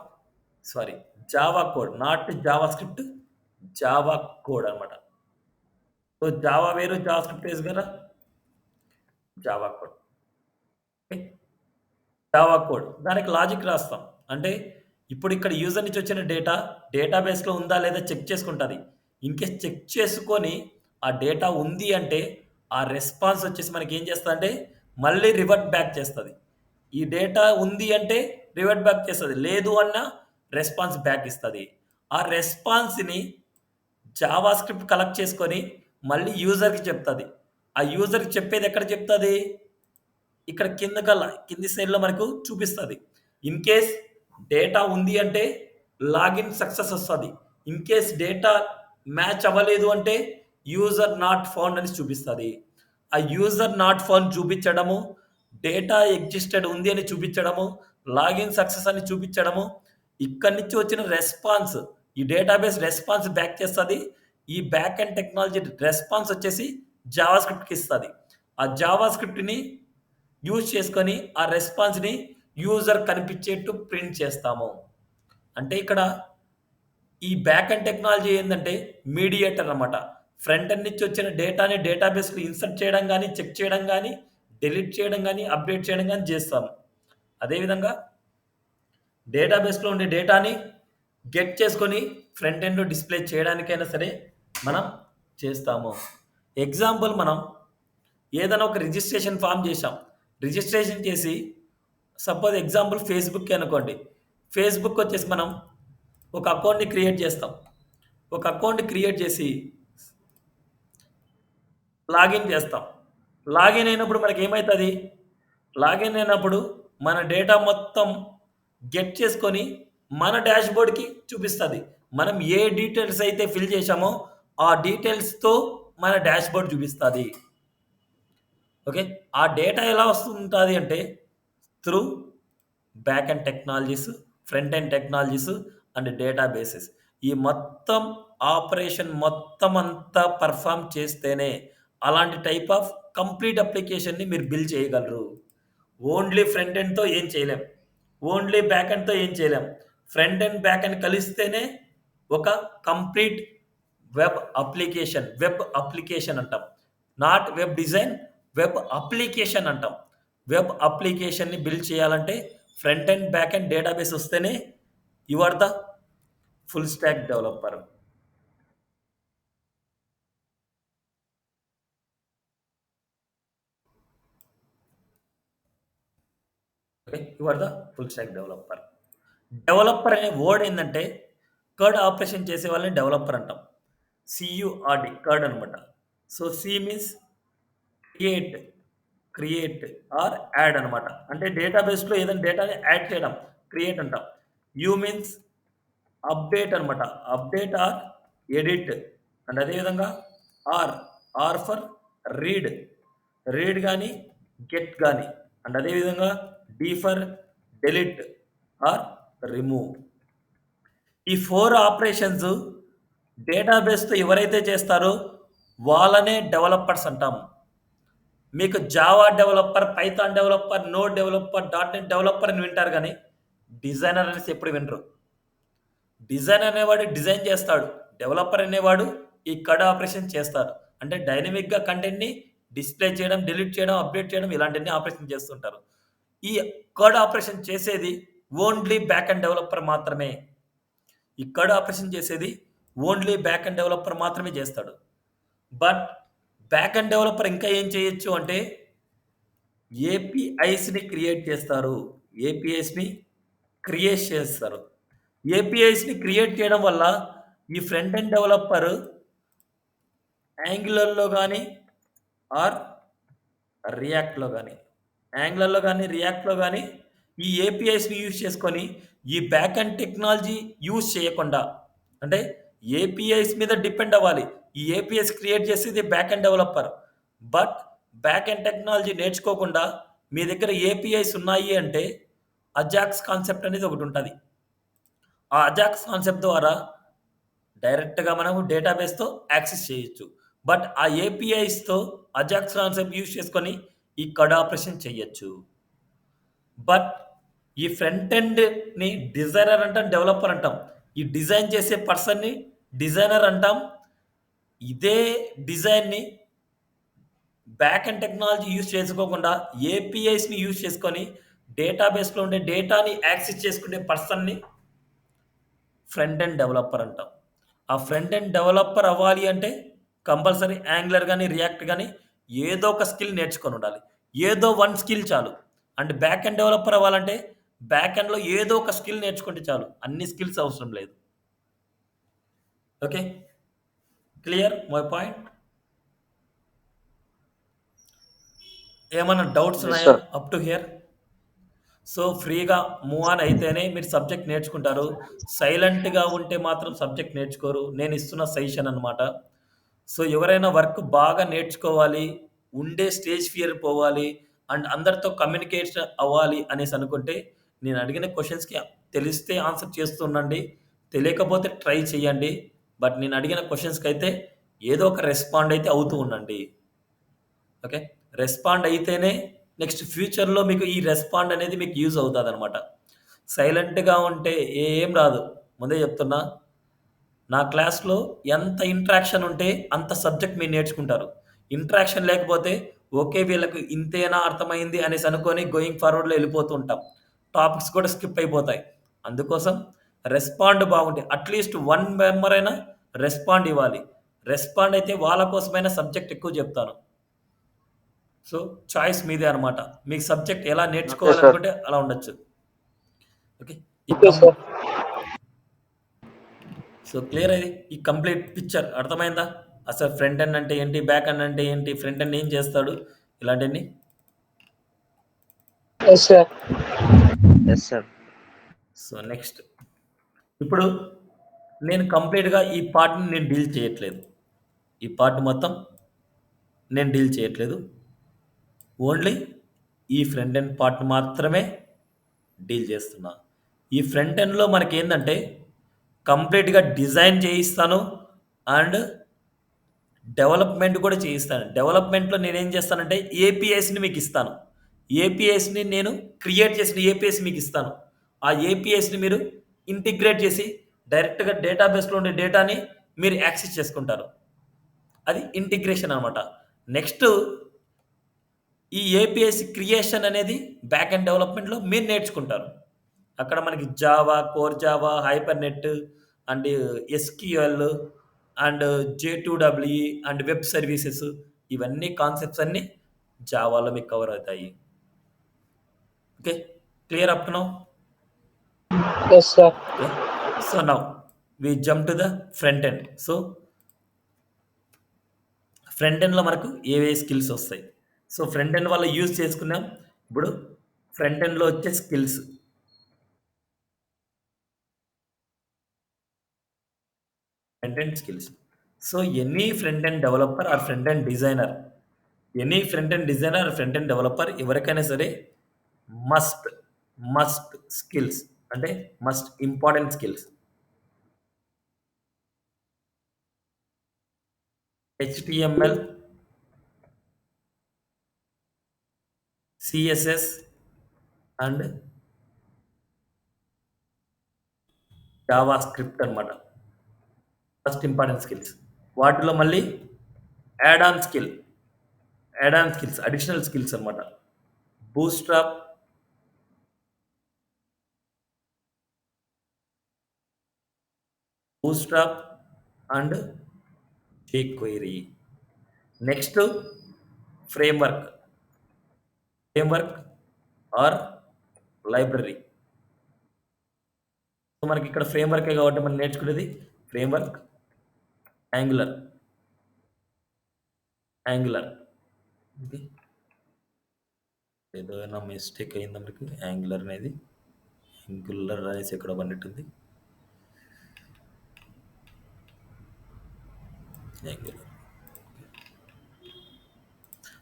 sorry Java code. Not JavaScript. Java code అన్నమాట. సో, జావా వేరు, జావాస్క్రిప్ట్ వేరు కదా! Java code. Okay. Java code. దానికి లాజిక్ రాస్తాం. అంటే ఇప్పుడు ఇక్కడ యూజర్ నుంచి వచ్చిన డేటా డేటాబేస్‌లో ఉందా? లేదా? చెక్ చేసుకుంటది. ఇన్‌కేస్ చెక్ చేసుకొని ఆ డేటా ఉంది అంటే ఆ రెస్పాన్స్ వచ్చేసి మనకేం చేస్తదంటే మళ్ళీ రివర్ట్ బ్యాక్ చేస్తది. ఈ డేటా ఉంది అంటే రివర్ట్ బ్యాక్ చేస్తది. లేదు అన్నా రెస్పాన్స్ బ్యాక్ ఇస్తది. ఆ రెస్పాన్స్‌ని జావాస్క్రిప్ట్ కలెక్ట్ చేసుకొని మళ్ళీ యూజర్‌కి చెప్తది. ఆ యూజర్‌కి చెప్పేది ఎక్కడ చెప్తది? ఇక్కడ కింది సైడ్‌లో మనకు చూపిస్తది. ఇన్‌కేస్ డేటా ఉంది అంటే లాగిన్ సక్సెస్ ఒస్తది. ఇన్‌కేస్ డేటా మ్యాచ్ అవ్వలేదు అంటే యూజర్ నాట్ ఫౌండ్ అని చూపిస్తది. ఆ యూజర్ నాట్ ఫౌండ్ చూపించడము, డేటా ఎగ్జిస్టెడ్ ఉంది అని చూపించడము, లాగిన్ సక్సెస్ అని చూపించడము, ఇక్కడి నుంచి వచ్చిన రెస్పాన్స్ ఈ డేటాబేస్ రెస్పాన్స్ బ్యాక్ చేస్తది. ఈ బ్యాక్ ఎండ్ టెక్నాలజీ రెస్పాన్స్ వచ్చేసి జావాస్క్రిప్ట్‌కి ఇస్తది. ఆ జావాస్క్రిప్ట్‌ని యూజ్ చేసుకొని ఆ రెస్పాన్స్‌ని యూజర్ కనిపించేట్టు ప్రింట్ చేస్తాము. అంటే ఇక్కడ ఈ బ్యాక్ ఎండ్ టెక్నాలజీ ఏందంటే మీడియేటర్ అన్నమాట. ఫ్రంట్ ఎండ్ నుంచి వచ్చిన డేటాని డేటాబేస్‌లో ఇన్సర్ట్ చేయడం గాని, చెక్ చేయడం గాని, డిలీట్ చేయడం గాని, అప్డేట్ చేయడం గాని చేస్తాము. అదే విధంగా డేటాబేస్‌లో ఉండే డేటాని గెట్ చేసుకొని ఫ్రంట్ ఎండ్‌లో డిస్‌ప్లే చేయడానికైనా సరే మనం చేస్తాము. ఎగ్జాంపుల్ మనం ఏదైనా ఒక రిజిస్ట్రేషన్ ఫార్మ్ చేశాం. రిజిస్ట్రేషన్ చేసి సపోజ్ ఎగ్జాంపుల్ ఫేస్‌బుక్కే అనుకోండి. ఫేస్‌బుక్ వచ్చేసి మనం ఒక అకౌంట్‌ని క్రియేట్ చేస్తాం. ఒక అకౌంట్ క్రియేట్ చేసి లాగిన్ చేస్తాం. లాగిన్ అయినప్పుడు మనకేమైతది? లాగిన్ అయినప్పుడు మన డేటా మొత్తం గెట్ చేసుకొని మన డాష్‌బోర్డ్‌కి చూపిస్తది. మనం ఏ డీటెయిల్స్ అయితే ఫిల్ చేశామో ఆ డీటెయిల్స్‌తో మన డాష్‌బోర్డ్ చూపిస్తది. ఓకే. ఆ డేటా ఎలా వస్తుంటది అంటే through back end technologies, front end technologies and databases. ఈ మొత్తం ఆపరేషన్ మొత్తం అంతా పెర్ఫార్మ్ చేస్తేనే అలాంటి టైప్ ఆఫ్ కంప్లీట్ అప్లికేషన్‌ని మీరు బిల్డ్ చేయగలరు. ఓన్లీ ఫ్రంట్ ఎండ్‌తో ఏం చేయలేం. ఓన్లీ బ్యాక్ ఎండ్‌తో ఏం చేయలేం. ఫ్రంట్ ఎండ్, బ్యాక్ ఎండ్ కలిస్తేనే ఒక కంప్లీట్ వెబ్ అప్లికేషన్ అంటాం. Not web design, web application అంటాం. వెబ్ అప్లికేషన్‌ని బిల్డ్ చేయాలంటే front end, back end database వస్తేనే you are the full stack developer. Okay. You are the full stack developer. Developer అనే word ఏందంటే CRUD operation చేసే వాళ్ళని developer అంటాం. సియుఆర్డి కర్డ్ అనమాట. So C means create, create or add అనమాట. అంటే డేటాబేస్‌లో ఏదైనా డేటాని యాడ్ చేయడం క్రియేట్ అంటాం. యూ మీన్స్ అప్డేట్ అనమాట. Update or edit. అండ్ అదేవిధంగా R, R for read, read గాని, గెట్ గాని. అండ్ అదేవిధంగా D for delete or remove. ఈ 4 ఆపరేషన్స్ డేటాబేస్‌తో ఎవరైతే చేస్తారో వాళ్ళనే డెవలపర్స్ అంటాం. మీకు Java developer, Python developer, node developer, dot net developer అని వింటారు గానీ, డిజైనర్ అనేసి ఎప్పుడు వినరు. డిజైనర్ అనేవాడు డిజైన్ చేస్తాడు. డెవలపర్ అనేవాడు ఈ కడ్ ఆపరేషన్ చేస్తారు. అంటే డైనమిక్‌గా కంటెంట్‌ని డిస్‌ప్లే చేయడం, డిలీట్ చేయడం, అప్డేట్ చేయడం ఇలాంటియన్ని ఆపరేషన్ చేస్తుంటారు. ఈ కడ్ ఆపరేషన్ చేసేది ఓన్లీ బ్యాక్ ఎండ్ డెవలపర్ మాత్రమే. ఈ కడ్ ఆపరేషన్ చేసేది ఓన్లీ బ్యాక్ ఎండ్ డెవలపర్ మాత్రమే చేస్తాడు. బట్ బ్యాక్ ఎండ్ డెవలపర్ ఇంకా ఏం చేయొచ్చు అంటే ఏపీఐస్‌ని క్రియేట్ చేస్తారు. ఏపీఐస్‌ని క్రియేట్ చేస్తారు. ఏపీఐస్‌ని క్రియేట్ చేయడం వల్ల ఈ ఫ్రంట్ ఎండ్ డెవలపర్ యాంగులర్‌లో గాని ఆర్ రియాక్ట్‌లో గాని, యాంగులర్‌లో గాని, రియాక్ట్‌లో గాని ఈ ఏపీఐస్‌ని యూజ్ చేసుకొని ఈ బ్యాక్ ఎండ్ టెక్నాలజీ యూజ్ చేయకుండా అంటే ఏపీఐస్ మీద డిపెండ్ అవ్వాలి. ఈ ఏపీఐస్ క్రియేట్ చేసేది back end developer. But back end technology నేర్చుకోకుండా మీ దగ్గర ఏపీఐస్ ఉన్నాయి అంటే అజాక్స్ కాన్సెప్ట్ అనేది ఒకటుంటది. ఆ అజాక్స్ కాన్సెప్ట్ ద్వారా డైరెక్ట్‌గా మనము డేటాబేస్‌తో యాక్సెస్ చేయొచ్చు. బట్ ఆ ఏపీఐస్‌తో అజాక్స్ కాన్సెప్ట్ యూజ్ చేసుకొని ఈ కడ్ ఆపరేషన్ చేయొచ్చు. బట్ ఈ ఫ్రంట్ ఎండ్‌ని డిజైనర్ అంటాం, డెవలపర్ అంటాం. ఈ డిజైన్ చేసే పర్సన్‌ని డిజైనర్ అంటాం. ఇదే డిజైన్‌ని బ్యాక్ ఎండ్ టెక్నాలజీ యూజ్ చేసుకోకుండా ఏపీఐస్‌ని యూజ్ చేసుకొని డేటాబేస్‌లో ఉండే డేటాని యాక్సెస్ చేసుకునే పర్సన్‌ని ఫ్రంట్ ఎండ్ డెవలపర్ అంటాం. ఆ ఫ్రంట్ ఎండ్ డెవలపర్ అవ్వాలి అంటే కంపల్సరీ యాంగులర్ గాని, రియాక్ట్ గాని ఏదో ఒక స్కిల్ నేర్చుకొనుండాలి. ఏదో వన్ స్కిల్ చాలు. అండ్ బ్యాక్ ఎండ్ డెవలపర్ అవ్వాలంటే బ్యాక్ ఎండ్‌లో ఏదో ఒక స్కిల్ నేర్చుకుంటే చాలు. అన్ని స్కిల్స్ అవసరం లేదు. ఓకే. Clear my point? ఏమన్నా డౌట్స్ ఎస్ ఉన్నాయా sir. Up to hear? So, ఫ్రీగా మూవ్ ఆన్ అయితేనే మీరు సబ్జెక్ట్ నేర్చుకుంటారు. సైలెంట్‌గా ఉంటే మాత్రం సబ్జెక్ట్ నేర్చుకోరు. నేనిస్తున్న సజెషన్ అన్నమాట. సో, ఎవరైనా వర్క్ బాగా నేర్చుకోవాలి, ఉండే స్టేజ్ ఫియర్ పోవాలి, అండ్ అందరితో కమ్యూనికేషన్ అవ్వాలి అనేసి అనుకుంటే, నేను అడిగిన క్వెషన్స్‌కి తెలిస్తే ఆన్సర్ చేస్తూ ఉండండి. తెలియకపోతే ట్రై చేయండి. బట్ నేను అడిగిన క్వెషన్స్‌కైతే ఏదో ఒక రెస్పాండ్ అయితే అవుతూ ఉండండి. ఓకే. రెస్పాండ్ అయితేనే నెక్స్ట్ ఫ్యూచర్‌లో మీకు ఈ రెస్పాండ్ అనేది మీకు యూజ్ అవుతదనమాట. సైలెంట్‌గా ఉంటే ఏం రాదు. ముందే చెప్తున్నా. నా క్లాస్‌లో ఎంత ఇంటరాక్షన్ ఉంటే అంత సబ్జెక్ట్ మీరు నేర్చుకుంటారు. ఇంటరాక్షన్ లేకపోతే ఓకే. వీళ్ళకి ఇంతేనా అర్థమైంది అనేసి అనుకోని గోయింగ్ ఫార్వర్డ్‌లో ఎళ్ళిపోతూ ఉంటాం. టాపిక్స్ కూడా స్కిప్ అయిపోతాయి. అందుకోసం రెస్పాండ్ బాగుంటే అట్‌లీస్ట్ 1 మెంబర్ అయినా రెస్పాండ్ ఇవ్వాలి. రెస్పాండ్ అయితే వాళ్ళ కోసమైనా సబ్జెక్ట్ ఎక్కువ చెప్తాను. సో, చాయిస్ మీదే అనమాట. మీకు సబ్జెక్ట్ ఎలా ఓకే సార్. నేర్చుకోవాలనుకుంటే అలా ఉండొచ్చు. ఓకే. ఈ ఓకే కం సార్. సో, క్లియర్ ఇది. ఈ కంప్లీట్ పిక్చర్ అర్థమైందా? అసలు ఫ్రంట్ ఎండ్ అంటే ఏంటి? బ్యాక్ ఎండ్ అంటే ఏంటి? ఫ్రంట్ ఎండ్ ఏం చేస్తాడు? ఇలాంటియన్నీ. Yes sir. Yes sir. So, next. ఇప్పుడు నేను కంప్లీట్‌గా ఈ పార్ట్‌ని నేను డీల్ చేయట్లేదు. ఈ పార్ట్ మొత్తం నేను డీల్ చేయట్లేదు. ఓన్లీ ఈ ఫ్రంట్ ఎండ్ పార్ట్ మాత్రమే డీల్ చేస్తున్నా. ఈ ఫ్రంట్ ఎండ్‌లో మనకేందంటే కంప్లీట్‌గా డిజైన్ చేయిస్తాను. అండ్ డెవలప్‌మెంట్ కూడా చేయిస్తాను. డెవలప్‌మెంట్‌లో నేనేం చేస్తానంటే ఏపీఐస్‌ని మీకిస్తాను. ఏపీఐస్‌ని నేను క్రియేట్ చేసిన ఏపీఐస్ మీకిస్తాను. ఆ ఏపీఐస్‌ని మీరు ఇంటిగ్రేట్ చేసి డైరెక్ట్‌గా డేటాబేస్‌లో ఉండే డేటాని మీరు యాక్సెస్ చేసుకుంటారు. అది ఇంటిగ్రేషన్ అనమాట. నెక్స్టు ఈ ఏపీఐస్ క్రియేషన్ అనేది బ్యాక్ ఎండ్ డెవలప్‌మెంట్‌లో మీరు నేర్చుకుంటారు. అక్కడ మనకి Java, core Java, Hibernate and SQL and J two W E and web services ఇవన్నీ కాన్సెప్ట్స్ అన్నీ జావాలో మీకు కవర్ అవుతాయి. Okay. Clear up to now? Yes sir. Okay. So, now we jump to the front end. So front ఎండ్లో మనకు ఏవే skills వస్తాయి. So front end వల్ల యూజ్ చేసుకున్నాం. ఇప్పుడు ఫ్రంట్ ఎండ్లో వచ్చే skills front end skills. So any front end developer or front end designer, any front end designer or front end developer ఎవరికైనా సరే మస్ట్ మస్ట్ స్కిల్స్ అంటే must important skills HTML, CSS and JavaScript అనమాట. First important skills. వాటిలో మళ్ళీ add on skills additional skills అనమాట. Bootstrap, and jQuery. Next framework or library. So మనకి ఇక్కడ ఫ్రేమ్వర్కే కాబట్టి మనం నేర్చుకునేది ఫ్రేమ్వర్క్ యాంగులర్. ఓకే, ఏదైనా మిస్టేక్ అయిందా మనకి? యాంగులర్ అనేసి ఎక్కడ పడినట్టుంది.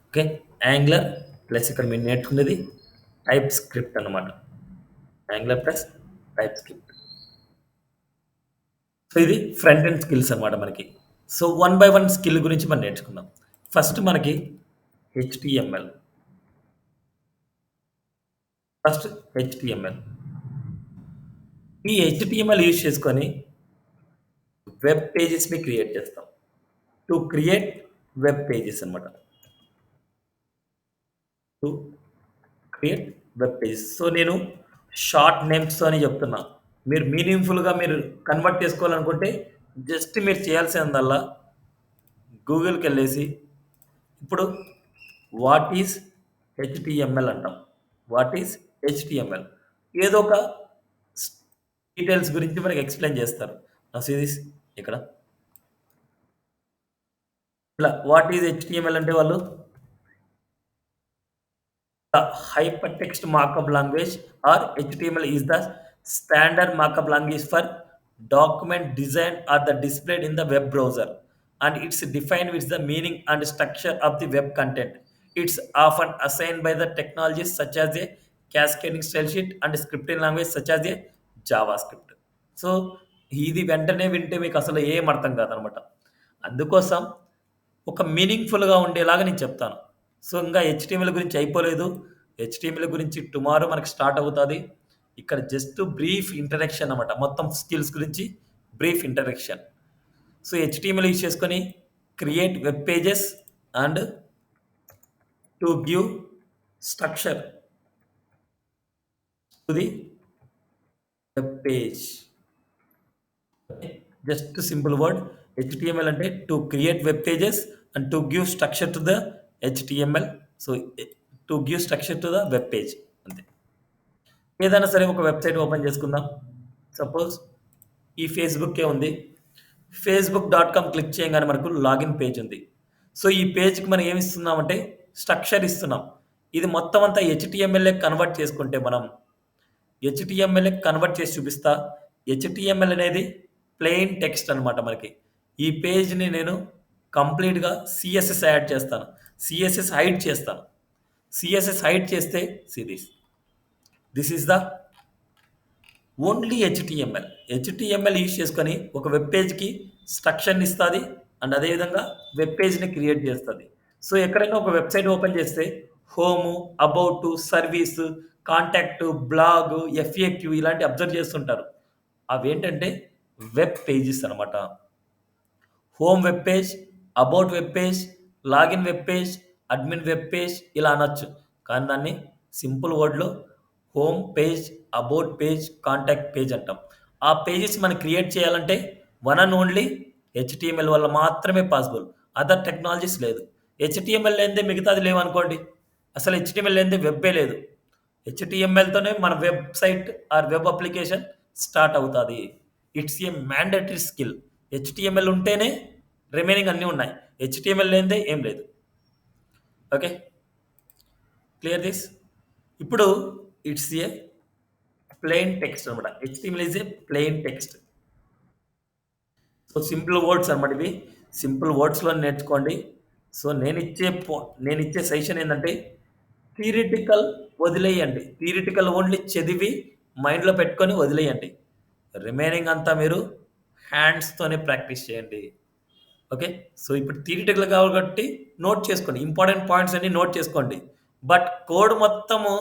ఓకే, యాంగులర్ ప్లస్ ఇక్కడ మీరు నేర్చుకునేది టైప్ స్క్రిప్ట్ అనమాట. Angular plus type script. So ఇది ఫ్రంట్ ఎండ్ స్కిల్స్ అనమాట మనకి. సో 1 by 1 స్కిల్ గురించి మనం నేర్చుకుందాం. ఫస్ట్ మనకి HTML. ఈ HTML యూజ్ చేసుకొని వెబ్ పేజెస్ని క్రియేట్ చేస్తాం. టు క్రియేట్ వెబ్ పేజెస్ అనమాట. సో నేను షార్ట్ నేమ్స్ అని చెప్తున్నా. మీరు మీనింగ్ఫుల్గా మీరు కన్వర్ట్ చేసుకోవాలనుకుంటే జస్ట్ మీరు చేయాల్సిందల్లా గూగుల్కి వెళ్ళేసి ఇప్పుడు వాట్ ఈజ్ HTML అంటాం. ఏదో ఒక డీటెయిల్స్ గురించి మనకి ఎక్స్ప్లెయిన్ చేస్తారు. సిరీస్ ఇక్కడ ఇలా వాట్ ఈజ్ HTML అంటే వాళ్ళు the hypertext markup language or HTML is the standard markup language for document designed or the displayed in the web browser, and it's defined with the meaning and structure of the web content. It's often assigned by the technologies such as a cascading style sheet and scripting language such as a JavaScript. So ఇది వెంటనే వింటే మీకు అసలు ఏం అర్థం కాదనమాట. అందుకోసం ఒక మీనింగ్ఫుల్గా ఉండేలాగా నేను చెప్తాను. సో ఇంకా HTML గురించి అయిపోలేదు. HTML గురించి టుమారో మనకి స్టార్ట్ అవుతుంది. ఇక్కడ జస్ట్ బ్రీఫ్ ఇంట్రడక్షన్ అనమాట. మొత్తం స్కిల్స్ గురించి brief introduction. So HTML use చేసుకొని create web pages and to give structure to the web page. Just simple word HTML అంటే to create web pages and to give structure to the HTML. So to give structure to the web page అంతే. ఏదైనా సరే ఒక website open చేసుకుందాం. Suppose ఈ ఫేస్బుక్కే ఉంది. facebook.com click చేయగానే మనకు లాగిన్ పేజ్ ఉంది. సో ఈ పేజ్కి మనం ఏమి ఇస్తున్నామంటే స్ట్రక్చర్ ఇస్తున్నాం. ఇది మొత్తం అంతా HTML కన్వర్ట్ చేసుకుంటే మనం HTML కన్వర్ట్ చేసి చూపిస్తా. HTML అనేది ప్లెయిన్ టెక్స్ట్ అనమాట. మనకి ఈ పేజ్ని నేను కంప్లీట్గా CSS యాడ్ చేస్తాను. CSS హైడ్ చేస్తాను. CSS హైడ్ చేస్తే this is the only HTML use చేసుకొని ఒక వెబ్ పేజ్కి స్ట్రక్చర్ని ఇస్తుంది అండ్ అదేవిధంగా వెబ్ పేజ్ని క్రియేట్ చేస్తుంది. సో ఎక్కడైనా ఒక వెబ్సైట్ ఓపెన్ చేస్తే home, about, service, contact, blog, FAQ ఇలాంటి అబ్జర్వ్ చేస్తుంటారు. అవేంటంటే వెబ్ పేజెస్ అనమాట. Home web page, about web page, login web page, admin web page ఇలా అనొచ్చు. కానీ దాన్ని simple వర్డ్లో home page, about page, contact page అంటాం. ఆ పేజెస్ మనం క్రియేట్ చేయాలంటే వన్ అండ్ ఓన్లీ HTML వల్ల మాత్రమే పాసిబుల్. అదర్ టెక్నాలజీస్ లేదు. HTML లేనిదే మిగతాది లేవనుకోండి. అసలు HTML లేనిదే వెబ్బే లేదు. HTMLతోనే మన website or web application start అవుతుంది. It's a mandatory skill. HTML ఉంటేనే రిమైనింగ్ అన్నీ ఉన్నాయి. హెచ్టీఎంఎల్ లేనిదే ఏం లేదు. Okay, clear this. ఇప్పుడు ఇట్స్ ఏ ప్లెయిన్ టెక్స్ట్ అనమాట. HTML is a plain text. So simple words అనమాట ఇవి. సింపుల్ వర్డ్స్లో నేర్చుకోండి. సో నేను ఇచ్చే సజెషన్ ఏంటంటే థియరిటికల్ వదిలేయండి. థియరిటికల్ ఓన్లీ చదివి మైండ్లో పెట్టుకొని వదిలేయండి. రిమైనింగ్ అంతా మీరు హ్యాండ్స్తోనే ప్రాక్టీస్ చేయండి. ఓకే, సో ఇప్పుడు థియరిటికల్ కాబట్టి నోట్ చేసుకోండి, ఇంపార్టెంట్ పాయింట్స్ అన్ని నోట్ చేసుకోండి. బట్ కోడ్ మొత్తము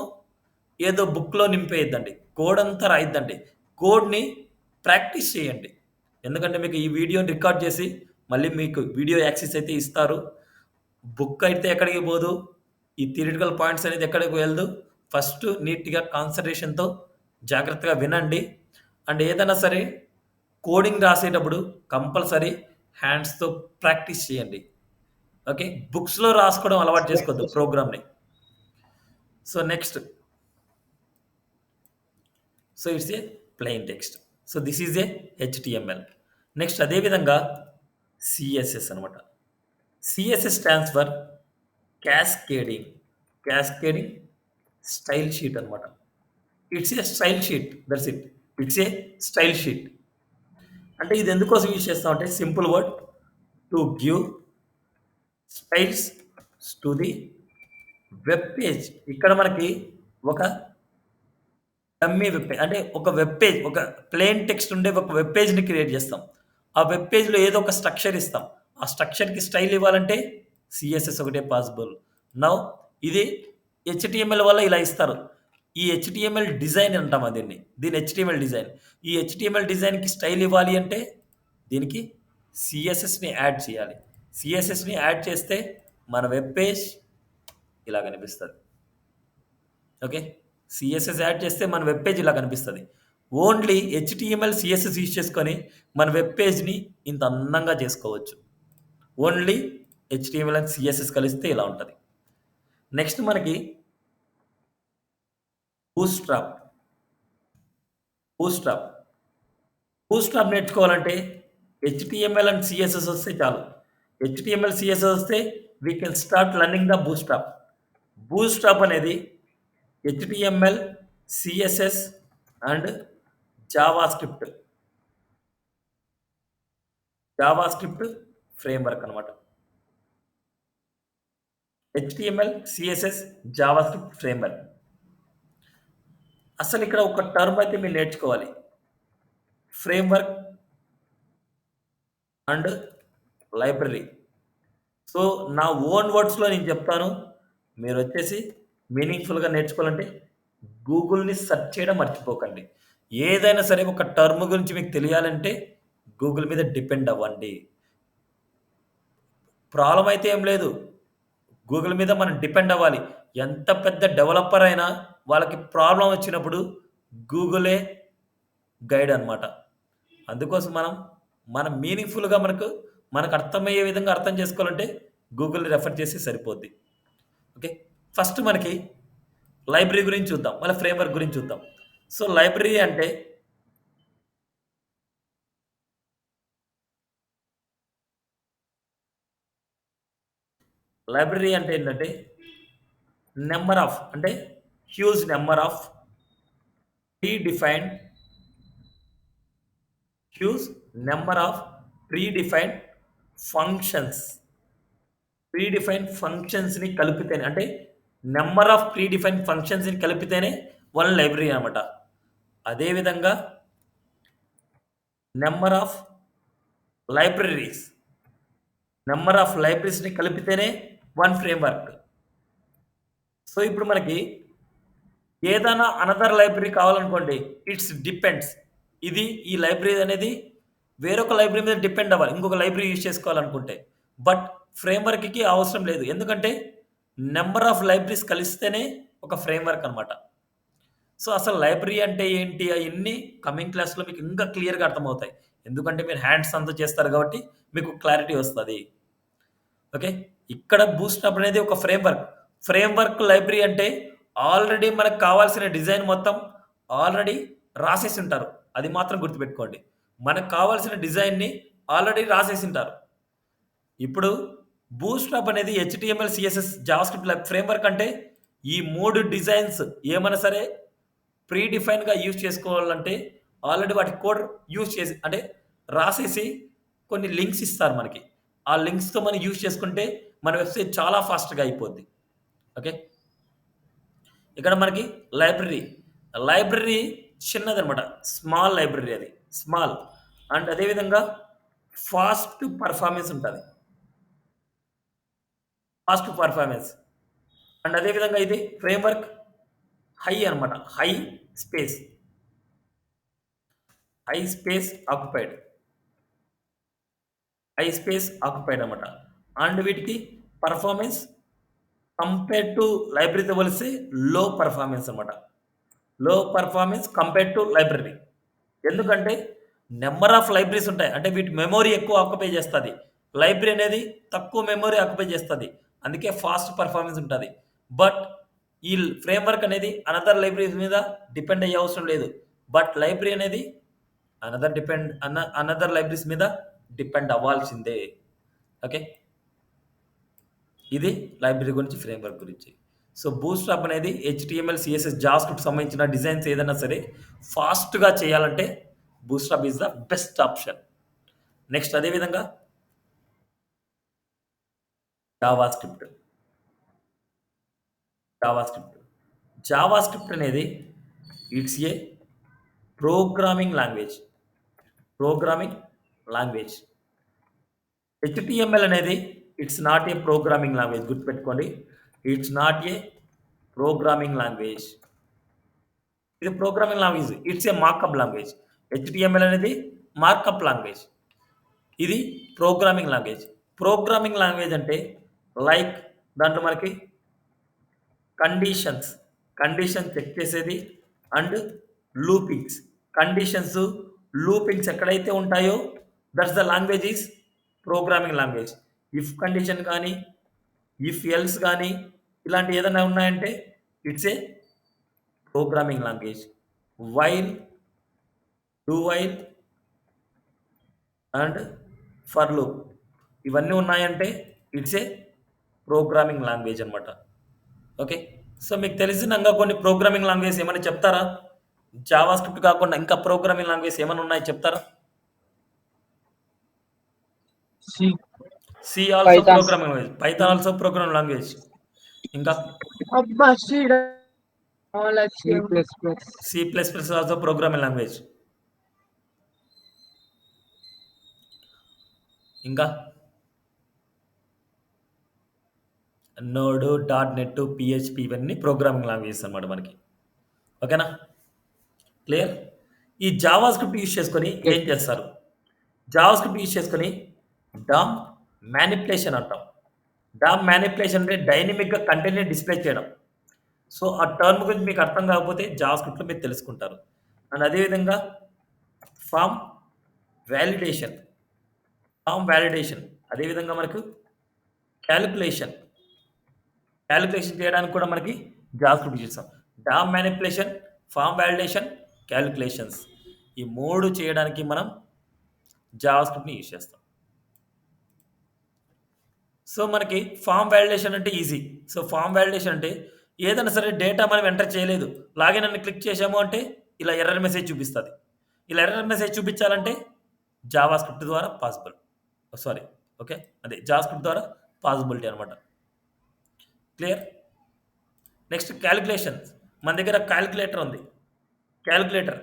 ఏదో బుక్లో నింపేయద్దండి, కోడ్ అంతా రాయిద్దండి. కోడ్ని ప్రాక్టీస్ చేయండి. ఎందుకంటే మీకు ఈ వీడియోని రికార్డ్ చేసి మళ్ళీ మీకు వీడియో యాక్సెస్ అయితే ఇస్తారు. బుక్ అయితే ఎక్కడికి పోదు, ఈ థియరిటికల్ పాయింట్స్ అనేది ఎక్కడికి వెళ్ళదు. ఫస్ట్ నీట్గా కాన్సన్ట్రేషన్తో జాగ్రత్తగా వినండి. అండ్ ఏదైనా సరే కోడింగ్ రాసేటప్పుడు కంపల్సరీ హ్యాండ్స్తో ప్రాక్టీస్ చేయండి. ఓకే, బుక్స్లో రాసుకోవడం అలవాటు చేసుకోవద్దు ప్రోగ్రామ్ని. So next, so it's a plain text. So this is a HTML. Next అదేవిధంగా సిఎస్ఎస్ అనమాట. CSS stands for cascading style sheet అనమాట. It's a style sheet, that's it. It's a style sheet. అంటే ఇది ఎందుకోసం యూజ్ చేస్తామంటే simple word, to give styles to the web page. ఇక్కడ మనకి ఒక డమ్మీ వెబ్ పేజ్, అంటే ఒక వెబ్ పేజ్, ఒక ప్లెయిన్ టెక్స్ట్ ఉండే ఒక వెబ్ పేజ్ని క్రియేట్ చేస్తాం. ఆ వెబ్ పేజ్లో ఏదో ఒక స్ట్రక్చర్ ఇస్తాం. ఆ స్ట్రక్చర్కి స్టైల్ ఇవ్వాలంటే సిఎస్ఎస్ ఒకటే పాసిబుల్. నౌ ఇది హెచ్టిఎంఎల్ వల్ల ఇలా ఇస్తారు. ఈ హెచ్టిఎంఎల్ డిజైన్ అంటాం దీన్ని హెచ్టిఎంఎల్ డిజైన్. ఈ హెచ్టిఎంఎల్ డిజైన్కి స్టైల్ ఇవ్వాలి అంటే దీనికి సిఎస్ఎస్ని యాడ్ చేయాలి. సిఎస్ఎస్ని యాడ్ చేస్తే మన వెబ్ పేజ్ ఇలా కనిపిస్తుంది. ఓకే, సిఎస్ఎస్ యాడ్ చేస్తే మన వెబ్ పేజ్ ఇలా కనిపిస్తుంది. ఓన్లీ హెచ్టిఎంఎల్ సిఎస్ఎస్ యూజ్ చేసుకొని మన వెబ్ పేజ్ని ఇంత అందంగా చేసుకోవచ్చు. ఓన్లీ హెచ్టిఎంఎల్ అండ్ సిఎస్ఎస్ కలిస్తే ఇలా ఉంటుంది. నెక్స్ట్ మనకి బూట్స్ట్రాప్ నేర్చుకోవాలంటే హెచ్టిఎంఎల్ అండ్ సిఎస్ఎస్ వస్తే చాలు. హెచ్టిఎంఎల్ సిఎస్ఎస్ వస్తే we can start learning the Bootstrap అనేది HTML CSS and JavaScript framework అనమాట. HTML CSS JavaScript framework. అసలు ఇక్కడ ఒక టర్మ్ అయితే మీరు నేర్చుకోవాలి, ఫ్రేమ్వర్క్ అండ్ లైబ్రరీ. సో నా ఓన్ వర్డ్స్లో నేను చెప్తాను, మీరు వచ్చేసి మీనింగ్ఫుల్గా నేర్చుకోవాలంటే గూగుల్ని సెర్చ్ చేయడం మర్చిపోకండి. ఏదైనా సరే ఒక టర్మ్ గురించి మీకు తెలియాలంటే గూగుల్ మీద డిపెండ్ అవ్వండి. ప్రాబ్లం అయితే ఏం లేదు, గూగుల్ మీద మనం డిపెండ్ అవ్వాలి. ఎంత పెద్ద డెవలపర్ అయినా వాళ్ళకి ప్రాబ్లం వచ్చినప్పుడు గూగులే గైడ్ అనమాట. అందుకోసం మనం మీనింగ్ఫుల్గా మనకు అర్థమయ్యే విధంగా అర్థం చేసుకోవాలంటే గూగుల్ని రెఫర్ చేసి సరిపోద్ది. ఓకే, ఫస్ట్ మనకి లైబ్రరీ గురించి చూద్దాం, మళ్ళీ ఫ్రేమ్వర్క్ గురించి చూద్దాం. సో లైబ్రరీ అంటే ఏంటంటే హ్యూజ్ నెంబర్ ఆఫ్ ప్రీడిఫైన్డ్ ఫంక్షన్స్ని కలిపితేనే, అంటే నెంబర్ ఆఫ్ ప్రీడిఫైన్డ్ ఫంక్షన్స్ని కలిపితేనే వన్ లైబ్రరీ అనమాట. అదేవిధంగా నెంబర్ ఆఫ్ లైబ్రరీస్ని కలిపితేనే వన్ ఫ్రేమ్వర్క్. సో ఇప్పుడు మనకి ఏదైనా అనదర్ లైబ్రరీ కావాలనుకోండి, ఇట్స్ డిపెండ్స్. ఈ లైబ్రరీ అనేది వేరొక లైబ్రరీ మీద డిపెండ్ అవ్వాలి, ఇంకొక లైబ్రరీ యూజ్ చేసుకోవాలనుకుంటే. బట్ ఫ్రేమ్వర్క్కి అవసరం లేదు, ఎందుకంటే నెంబర్ ఆఫ్ లైబ్రరీస్ కలిస్తేనే ఒక ఫ్రేమ్వర్క్ అనమాట. సో అసలు లైబ్రరీ అంటే ఏంటి అవన్నీ కమింగ్ క్లాస్లో మీకు ఇంకా క్లియర్గా అర్థమవుతాయి, ఎందుకంటే మీరు హ్యాండ్స్ అంతా చేస్తారు కాబట్టి మీకు క్లారిటీ వస్తుంది. ఓకే, ఇక్కడ బూట్స్ట్రాప్ అనేది ఒక ఫ్రేమ్వర్క్ లైబ్రరీ అంటే ఆల్రెడీ మనకు కావాల్సిన డిజైన్ మొత్తం ఆల్రెడీ రాసేసి ఉంటారు, అది మాత్రం గుర్తుపెట్టుకోండి. మనకు కావాల్సిన డిజైన్‌ని ఆల్రెడీ రాసేసింటారు. ఇప్పుడు బూట్‌స్ట్రాప్ అనేది హెచ్‌టీఎంఎల్, సీఎస్ఎస్, జావాస్క్రిప్ట్ ఫ్రేమ్‌వర్క్ అంటే ఈ 3 డిజైన్స్ ఏమన్నా సరే ప్రీ డిఫైన్‌గా యూజ్ చేసుకోవాలంటే ఆల్రెడీ వాటి కోడ్ యూజ్ చేసి అంటే రాసేసి కొన్ని లింక్స్ ఇస్తారు మనకి. ఆ లింక్స్‌తో మనం యూజ్ చేసుకుంటే మన వెబ్‌సైట్ చాలా ఫాస్ట్‌గా అయిపోద్ది. ఓకే. ఇక్కడ మనకి లైబ్రరీ. లైబ్రరీ చిన్నదనమాట. స్మాల్ లైబ్రరీ అది. స్మాల్ అండ్ అదే విధంగా ఫాస్ట్ పెర్ఫార్మన్స్ ఉంటది. ఫాస్ట్ పెర్ఫార్మన్స్ అండ్ అదే విధంగా ఇది ఫ్రేమ్‌వర్క్ హై అనమాట. Space. High space occupied. High space occupied అనమాట. అండ్ వీటికి పెర్ఫార్మన్స్ కంపేర్డ్ టు లైబ్రరీతో పోలిస్తే లో పెర్ఫార్మన్స్ అనమాట. లో పెర్ఫార్మన్స్ కంపేర్డ్ టు లైబ్రరీ. ఎందుకంటే నంబర్ ఆఫ్ లైబ్రరీస్ ఉంటాయి. అంటే వీటి మెమరీ ఎక్కువ ఆక్యుపై చేస్తది. లైబ్రరీ అనేది తక్కువ మెమరీ ఆక్యుపై చేస్తది. అందుకే ఫాస్ట్ పెర్ఫార్మన్స్ ఉంటది. బట్ ఈ ఫ్రేమ్‌వర్క్ అనేది అనదర్ లైబ్రరీస్ మీద డిపెండ్ అయ్యే అవసరం లేదు. బట్ లైబ్రరీ అనేది అనదర్ లైబ్రరీస్ మీద డిపెండ్ అవ్వాల్సిందే. ఓకే. ఇది లైబ్రరీ గురించి, ఫ్రేమ్‌వర్క్ గురించి. సో, బూట్‌స్ట్రాప్ అనేది హెచ్‌టీఎంఎల్, సీఎస్ఎస్, జావాస్క్రిప్ట్ సంబంధించిన డిజైన్స్ ఏదైనా సరే ఫాస్ట్‌గా చేయాలంటే Bootstrap is the best option. Next అదే విధంగా జావాస్క్రిప్ట్. జావాస్క్రిప్ట్. జావాస్క్రిప్ట్ అనేది it's a programming language. Programming language. HTML అనేది it's not a programming language. గుర్తుపెట్టుకోండి. It's not a programming language. ఇది programming language. It's a markup language. HTML అనేది markup language. ఇది programming language. Programming language అంటే like దాంట్లో మనకి conditions, condition check చేసేది and loopings. Conditions, loopings ఎక్కడైతే ఉంటాయో that's the language is programming language. If condition గానీ, ఇఫ్ ఎల్స్ గానీ ఇలాంటివి ఏదైనా ఉన్నాయంటే it's a programming language. While, do while and for loop ఇవన్నీ ఉన్నాయంటే ఇట్స్ ఏ ప్రోగ్రామింగ్ లాంగ్వేజ్ అనమాట. ఓకే. సో, మీకు తెలిసినంగా కొన్ని ప్రోగ్రామింగ్ లాంగ్వేజ్ ఏమైనా చెప్తారా? జావాస్క్రిప్ట్ కాకుండా ఇంకా ప్రోగ్రామింగ్ లాంగ్వేజ్ ఏమైనా ఉన్నాయో చెప్తారా? C, C also Python. Programming language. Python also programming language. ఇంకా అబ్బా C, C++. C plus plus also programming language. ఇంకా నోడ్, డాట్ నెట్, పిహెచ్‌పి ఇవన్నీ ప్రోగ్రామింగ్ లాంగ్వేజెస్ అన్నమాట మనకి. ఓకేనా? క్లియర్? ఈ జావాస్క్రిప్ట్ యూజ్ చేసుకొని ఏం చేస్తారు? జావాస్క్రిప్ట్ యూజ్ చేసుకొని డామ్ మానిప్యులేషన్ అంటాం. డామ్ మానిప్యులేషన్ అంటే డైనమిక్‌గా కంటెంట్‌ని డిస్‌ప్లే చేయడం. సో, ఆ టర్మ్ గురించి మీకు అర్థం కాకపోతే జావాస్క్రిప్ట్‌లో మీరు తెలుసుకుంటారు. అండ్ అదే విధంగా ఫార్మ్ వాలిడేషన్. Form validation. అదే విధంగా మనకు కాలిక్యులేషన్. కాలిక్యులేషన్ చేయడానికి కూడా మనకి జావాస్క్రిప్ట్ యూజ్ చేస్తాం. DOM manipulation, form validation, calculations. ఈ 3 చేయడానికి మనం జావాస్క్రిప్ట్‌ని యూజ్ చేస్తాం. సో, మనకి ఫార్మ్ వాలిడేషన్ అంటే ఈజీ. సో, ఫార్మ్ వాలిడేషన్ అంటే ఏదైనా సరే డేటా మనం ఎంటర్ చేయలేదు. లాగిన్ అని క్లిక్ చేశాము అంటే ఇలా ఎర్రర్ మెసేజ్ చూపిస్తది. ఇలా ఎర్రర్ మెసేజ్ చూపించాలంటే జావాస్క్రిప్ట్ ద్వారా పాసిబుల్. సారీ. ఓకే. అదే జావాస్క్రిప్ట్ ద్వారా పాసిబిలిటీ అనమాట. క్లియర్? Next calculations. మన దగ్గర కాలిక్యులేటర్ ఉంది. కాలిక్యులేటర్.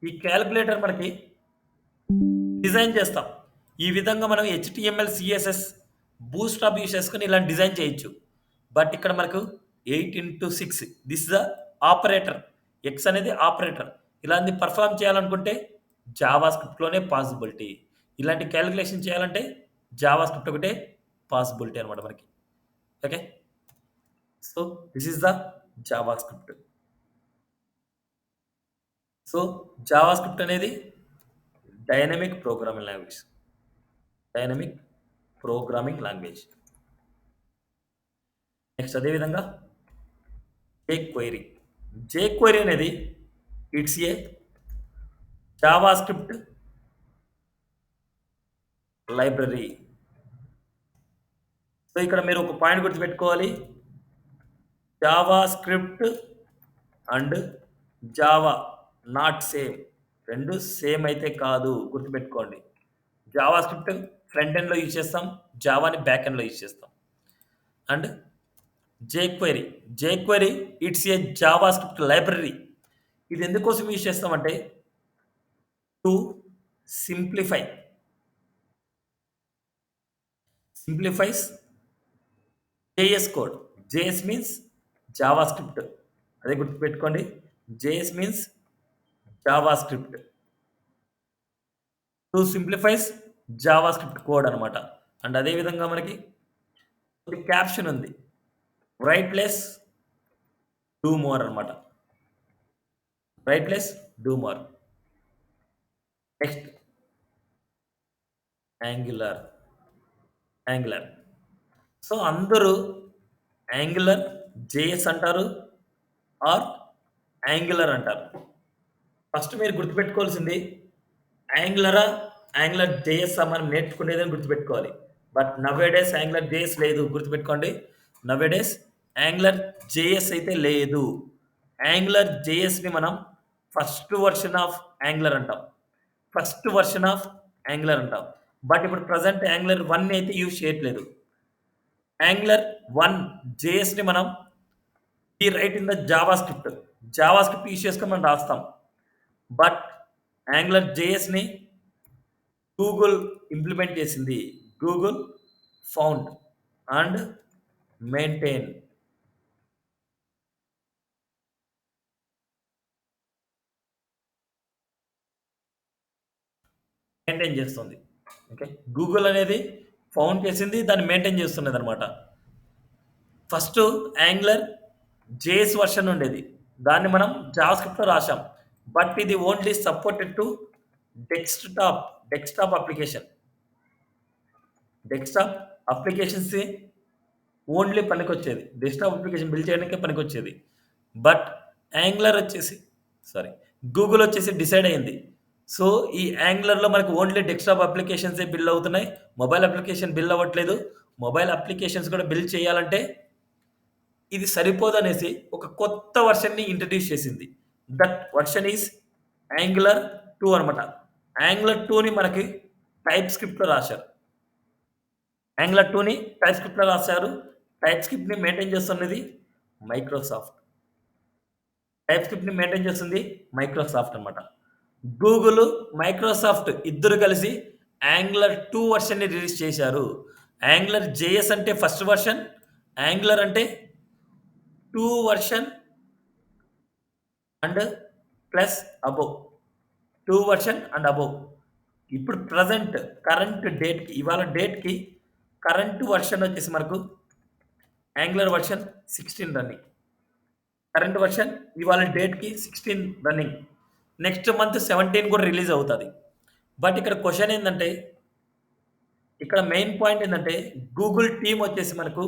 ఈ కాలిక్యులేటర్ మనకి డిజైన్ చేస్తాం. ఈ విధంగా మనం హెచ్‌టీఎంఎల్, సీఎస్ఎస్, బూట్‌స్ట్రాప్ యూజ్ చేసుకొని ఇలాంటి డిజైన్ చేయొచ్చు. బట్ ఇక్కడ మనకు 8x6 this is the operator. X అనేది ఆపరేటర్. ఇలాంటి పెర్ఫార్మ్ చేయాలనుకుంటే జావాస్క్రిప్ట్‌లోనే పాసిబిలిటీ. ఇలాంటి కాలిక్యులేషన్ చేయాలంటే జావాస్క్రిప్ట్ ఒకటే పాసిబిలిటీ అనమాట మనకి. Okay. So, this is the JavaScript. So, JavaScript అనేది dynamic programming language. Dynamic programming language. Next అదే విధంగా జేక్వెరీ. జేక్వెరీ అనేది it's a JavaScript library. So, ఇక్కడ మీరు ఒక పాయింట్ గుర్తుపెట్టుకోవాలి. JavaScript and Java not same. 2 same అయితే కాదు. గుర్తుపెట్టుకోండి. జావా స్క్రిప్ట్ ఫ్రంట్ ఎండ్‌లో యూజ్ చేస్తాం. జావాని బ్యాక్ ఎండ్‌లో యూజ్ చేస్తాం. And jQuery. JQuery it's a Java script library. ఇది ఎందుకోసం యూజ్ చేస్తామంటే to simplify. Simplifies JS code. JS means Java script. అదే గుర్తుపెట్టుకోండి. JS means Java script. To simplifies Java script code అనమాట. అండ్ అదే విధంగా మనకి క్యాప్షన్ ఉంది. రైట్ లెస్ డూ మోర్ అనమాట. Right less do more. Next angular. Angular. So, అందరూ angular JS అంటారు ఆర్ యాంగులర్ అంటారు. ఫస్ట్ మీరు గుర్తుపెట్టుకోవాల్సింది యాంగులరా, యాంగులర్ జేఎస్సా మనం నేర్చుకునేదని గుర్తుపెట్టుకోవాలి. బట్ నౌఏడేస్ యాంగులర్ జేఎస్ లేదు. గుర్తుపెట్టుకోండి. నౌఏడేస్ యాంగులర్ జేఎస్ అయితే లేదు. యాంగులర్ జేఎస్‌ని మనం ఫస్ట్ వెర్షన్ ఆఫ్ యాంగులర్ అంటాం. ఫస్ట్ వెర్షన్ ఆఫ్ యాంగులర్ అంటాం. బట్ ఇప్పుడు ప్రెజెంట్ యాంగులర్ 1 అయితే యూజ్ చేయట్లేదు. యాంగులర్ 1 జేఎస్‌ని మనం write in the JavaScript. JavaScript use చేసుకొని మనం రాస్తాం. బట్ యాంగులర్ జేఎస్‌ని గూగుల్ ఇంప్లిమెంట్ చేసింది. Google found and maintain. Maintain చేస్తుంది. ఓకే. గూగుల్ అనేది ఫౌండ్ చేసింది. దాన్ని మెయింటైన్ చేస్తున్నదనమాట. ఫస్ట్ యాంగులర్ జేఎస్ వెర్షన్ ఉండేది. దాన్ని మనం జావా స్క్రిప్ట్‌లో రాసాం. బట్ ఇది only supported to desktop application. Desktop అప్లికేషన్స్‌కి ఓన్లీ పనికొచ్చేది. డెస్క్‌టాప్ అప్లికేషన్ బిల్డ్ చేయడానికే పనికొచ్చేది. బట్ యాంగులర్ వచ్చేసి గూగుల్ వచ్చేసి డిసైడ్ అయింది. సో, ఈ యాంగులర్‌లో మనకు ఓన్లీ డెస్క్‌టాప్ అప్లికేషన్సే బిల్డ్ అవుతున్నాయి. మొబైల్ అప్లికేషన్ బిల్డ్ అవ్వట్లేదు. మొబైల్ అప్లికేషన్స్ కూడా బిల్డ్ చేయాలంటే ఇది సరిపోదనేసి ఒక కొత్త వెర్షన్‌ని ఇంట్రొడ్యూస్ చేసింది. దట్ వెర్షన్ ఈస్ యాంగులర్ 2 అనమాట. యాంగులర్ 2ని మనకి టైప్ స్క్రిప్ట్‌లో రాశారు. యాంగులర్ 2ని టైప్ స్క్రిప్ట్‌లో రాశారు. టైప్ స్క్రిప్ట్‌ని మెయింటైన్ చేస్తున్నది మైక్రోసాఫ్ట్. టైప్ స్క్రిప్ట్‌ని మెయింటైన్ చేస్తుంది మైక్రోసాఫ్ట్ అనమాట. గూగుల్, మైక్రోసాఫ్ట్ ఇద్దరు కలిసి యాంగులర్ 2 వెర్షన్‌ని రిలీజ్ చేశారు. యాంగులర్ జేఎస్ అంటే ఫస్ట్ వెర్షన్. యాంగులర్ అంటే 2 version and plus above. 2 version and above. ఇప్పుడు ప్రెజెంట్ కరెంట్ డేట్‌కి ఇవాళ డేట్‌కి కరెంట్ వెర్షన్ వచ్చేసి మనకు angular version 16 running. Current version ఇవాళ డేట్‌కి 16 రన్నింగ్. నెక్స్ట్ మంత్ 17 కూడా రిలీజ్ అవుతది. బట్ ఇక్కడ క్వెషన్ ఏందంటే ఇక్కడ మెయిన్ పాయింట్ ఏందంటే గూగుల్ టీమ్ వచ్చేసి మనకు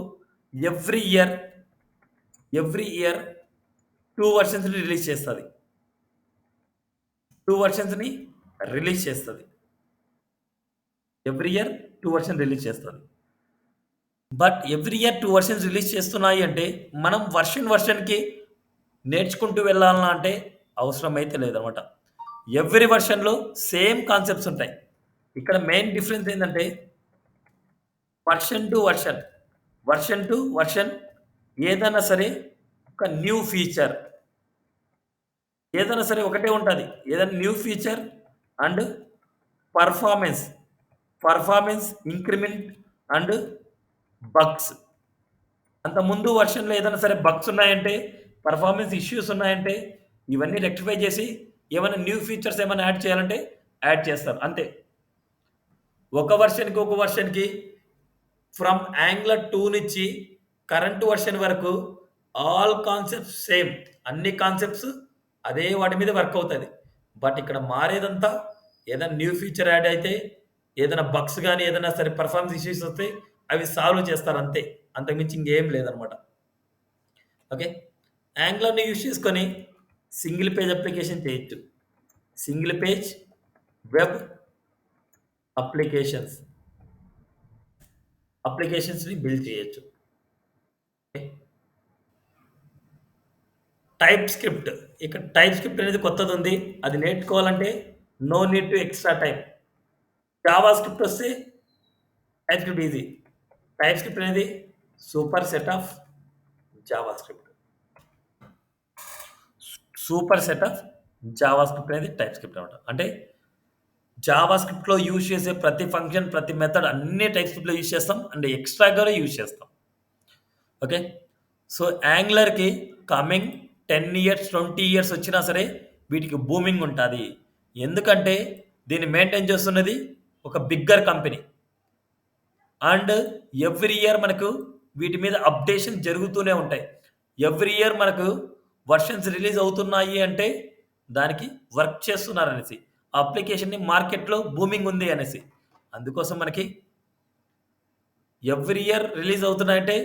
ఎవ్రీ ఇయర్ 2 వెర్షన్స్‌ని రిలీజ్ చేస్తది. 2 వెర్షన్స్‌ని రిలీజ్ చేస్తది. ఎవ్రీ ఇయర్ 2 వెర్షన్ రిలీజ్ చేస్తది. But every year 2 versions release చేస్తున్నాయి అంటే మనం వెర్షన్‌కి నేర్చుకుంటూ వెళ్ళాలనా అంటే అవసరం అయితే లేదనమాట. ఎవ్రీ వెర్షన్‌లో సేమ్ కాన్సెప్ట్స్ ఉంటాయి. ఇక్కడ మెయిన్ డిఫరెన్స్ ఏందంటే వెర్షన్ టు వెర్షన్ ఏదైనా సరే ఒక న్యూ ఫీచర్ ఏదైనా సరే ఒకటే ఉంటది. ఏదైనా new feature and performance increment and bugs. అంతకుముందు వెర్షన్‌లో ఏదైనా సరే బగ్స్ ఉన్నాయంటే, పర్ఫార్మెన్స్ ఇష్యూస్ ఉన్నాయంటే ఇవన్నీ రెక్టిఫై చేసి ఏమైనా న్యూ ఫీచర్స్ ఏమైనా యాడ్ చేయాలంటే యాడ్ చేస్తారు. అంతే. ఒక వెర్షన్‌కి ఫ్రమ్ యాంగులర్ 2 నుంచి కరెంట్ వెర్షన్ వరకు ఆల్ కాన్సెప్ట్స్ సేమ్. అన్ని కాన్సెప్ట్స్ అదే వాటి మీద వర్క్ అవుతది. బట్ ఇక్కడ మారేదంతా ఏదైనా న్యూ ఫీచర్ యాడ్ అయితే, ఏదైనా బగ్స్ గాని, ఏదైనా సరే పర్ఫార్మెన్స్ ఇష్యూస్ వస్తే అవి సాల్వ్ చేస్తారు అంతే. అంతకు మించి ఇంకేం లేదనమాట. ఓకే. యాంగులర్‌ని యూజ్ చేసుకొని సింగిల్ పేజ్ అప్లికేషన్ చేయొచ్చు. Single page web applications. అప్లికేషన్స్ని బిల్డ్ చేయొచ్చు. టైప్ స్క్రిప్ట్, ఇక్కడ టైప్ స్క్రిప్ట్ అనేది కొత్తది ఉంది, అది నేర్చుకోవాలంటే no need to extra time. JavaScript వస్తే TypeScript easy. TypeScript అనేది superset of JavaScript. Superset of JavaScript అనేది టైప్ స్క్రిప్ట్ అనమాట. అంటే జావా స్క్రిప్ట్లో యూజ్ చేసే ప్రతి ఫంక్షన్, ప్రతి మెథడ్ అన్ని టైప్ స్క్రిప్ట్లో యూజ్ చేస్తాం అండ్ ఎక్స్ట్రాగా యూజ్ చేస్తాం. ఓకే, సో యాంగ్లర్కి కమింగ్ 10 ఇయర్స్ 20 ఇయర్స్ వచ్చినా సరే వీటికి బూమింగ్ ఉంటుంది. ఎందుకంటే దీన్ని మెయింటైన్ చేస్తున్నది ఒక bigger company and every year మనకు వీటి మీద అప్డేషన్ జరుగుతూనే ఉంటాయి. ఎవ్రీ ఇయర్ మనకు వర్షన్స్ రిలీజ్ అవుతున్నాయి అంటే దానికి వర్క్ చేస్తున్నారు అనేసి, ఆ అప్లికేషన్ని మార్కెట్లో బూమింగ్ ఉంది అనేసి. అందుకోసం మనకి ఎవ్రీ ఇయర్ రిలీజ్ అవుతున్నాయంటే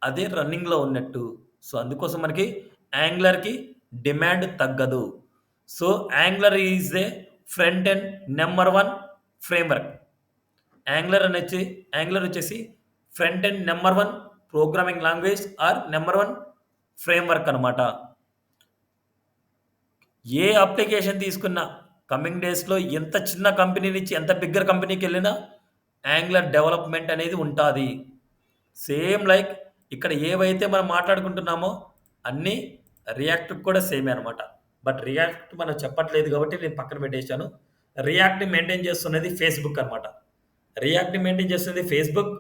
అదే రన్నింగ్లో ఉన్నట్టు. సో అందుకోసం మనకి యాంగ్లర్కి డిమాండ్ తగ్గదు. So Angular is a front end number 1 framework. Angular వచ్చేసి front end number 1 programming language or number 1 framework అనమాట. ఏ అప్లికేషన్ తీసుకున్నా కమింగ్ డేస్లో ఎంత చిన్న కంపెనీ నుంచి ఎంత బిగ్గర్ కంపెనీకి వెళ్ళినా యాంగ్లర్ డెవలప్మెంట్ అనేది ఉంటుంది. సేమ్ లైక్ ఇక్కడ ఏవైతే మనం మాట్లాడుకుంటున్నామో అన్నీ రియాక్ట్కి కూడా సేమే అనమాట. బట్ రియాక్ట్ మనం చెప్పట్లేదు కాబట్టి నేను పక్కన పెట్టేశాను. రియాక్ట్ని మెయింటైన్ చేస్తున్నది ఫేస్బుక్ అనమాట. రియాక్ట్ని మెయింటైన్ చేస్తున్నది ఫేస్బుక్.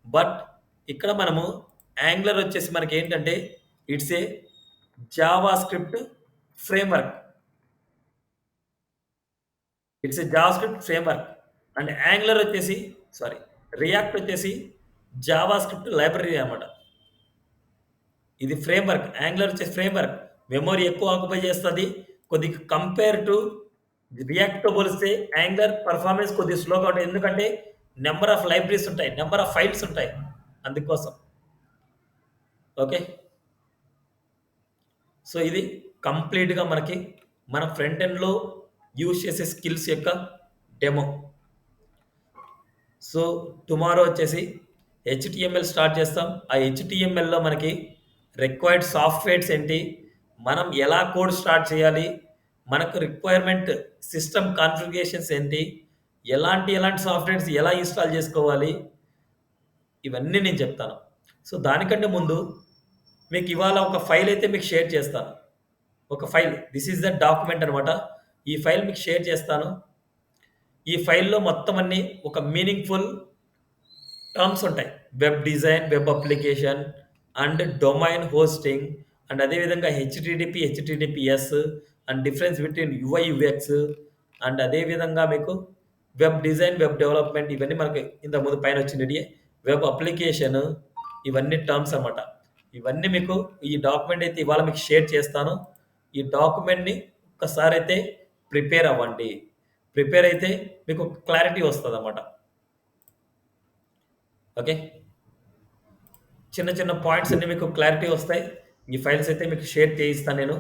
బట్ ఇక్కడ మనము యాంగ్లర్ వచ్చేసి మనకి ఏంటంటే it's a Java script framework. It's a Java script framework and angler వచ్చేసి రియాక్ట్ వచ్చేసి జావా స్క్రిప్ట్ లైబ్రరీ అనమాట. ఇది ఫ్రేమ్వర్క్. యాంగ్లర్ వచ్చేసి ఫ్రేమ్వర్క్, మెమొరీ ఎక్కువ ఆక్యుపై చేస్తుంది. కొద్దిగా కంపేర్ టు రియాక్ట్తో పోలిస్తే యాంగ్లర్ పర్ఫార్మెన్స్ కొద్దిగా స్లోగా ఉంటుంది. ఎందుకంటే నెంబర్ ఆఫ్ లైబ్రరీస్ ఉంటాయి, నెంబర్ ఆఫ్ ఫైల్స్ ఉంటాయి, అందుకోసం. ఓకే, సో ఇది కంప్లీట్గా మనకి మన ఫ్రంట్ ఎండ్లో యూజ్ చేసే స్కిల్స్ యొక్క డెమో. సో టుమారో వచ్చేసి HTML స్టార్ట్ చేస్తాం. ఆ HTMLలో మనకి రిక్వైర్డ్ సాఫ్ట్వేర్స్ ఏంటి, మనం ఎలా కోడ్ స్టార్ట్ చేయాలి, మనకు రిక్వైర్మెంట్ సిస్టమ్ కాన్ఫిగరేషన్స్ ఏంటి, ఎలాంటి సాఫ్ట్వేర్స్ ఎలా ఇన్స్టాల్ చేసుకోవాలి, ఇవన్నీ నేను చెప్తాను. సో దానికంటే ముందు మీకు ఇవాళ ఒక ఫైల్ అయితే మీకు షేర్ చేస్తాను. ఒక file, this is the document అనమాట. ఈ ఫైల్ మీకు షేర్ చేస్తాను. ఈ ఫైల్లో మొత్తం అన్ని ఒక మీనింగ్ఫుల్ టర్మ్స్ ఉంటాయి. Web design, web application and domain hosting and అదేవిధంగా HTTP/HTTPS and difference between UI UX and అదేవిధంగా మీకు వెబ్ డిజైన్, వెబ్ డెవలప్మెంట్, ఇవన్నీ మనకి ఇంతకుముందు పైన వచ్చినవి. వెబ్ అప్లికేషన్, ఇవన్నీ టర్మ్స్ అన్నమాట. ఇవన్నీ మీకు ఈ డాక్యుమెంట్ అయితే ఇవాళ మీకు షేర్ చేస్తాను. ఈ డాక్యుమెంట్ని ఒక్కసారి అయితే ప్రిపేర్ అవ్వండి. ప్రిపేర్ అయితే మీకు క్లారిటీ వస్తుంది అన్నమాట. ఓకే, చిన్న చిన్న పాయింట్స్ అన్ని మీకు క్లారిటీ వస్తాయి. ఈ ఫైల్స్ అయితే మీకు షేర్ చేయిస్తాను. నేను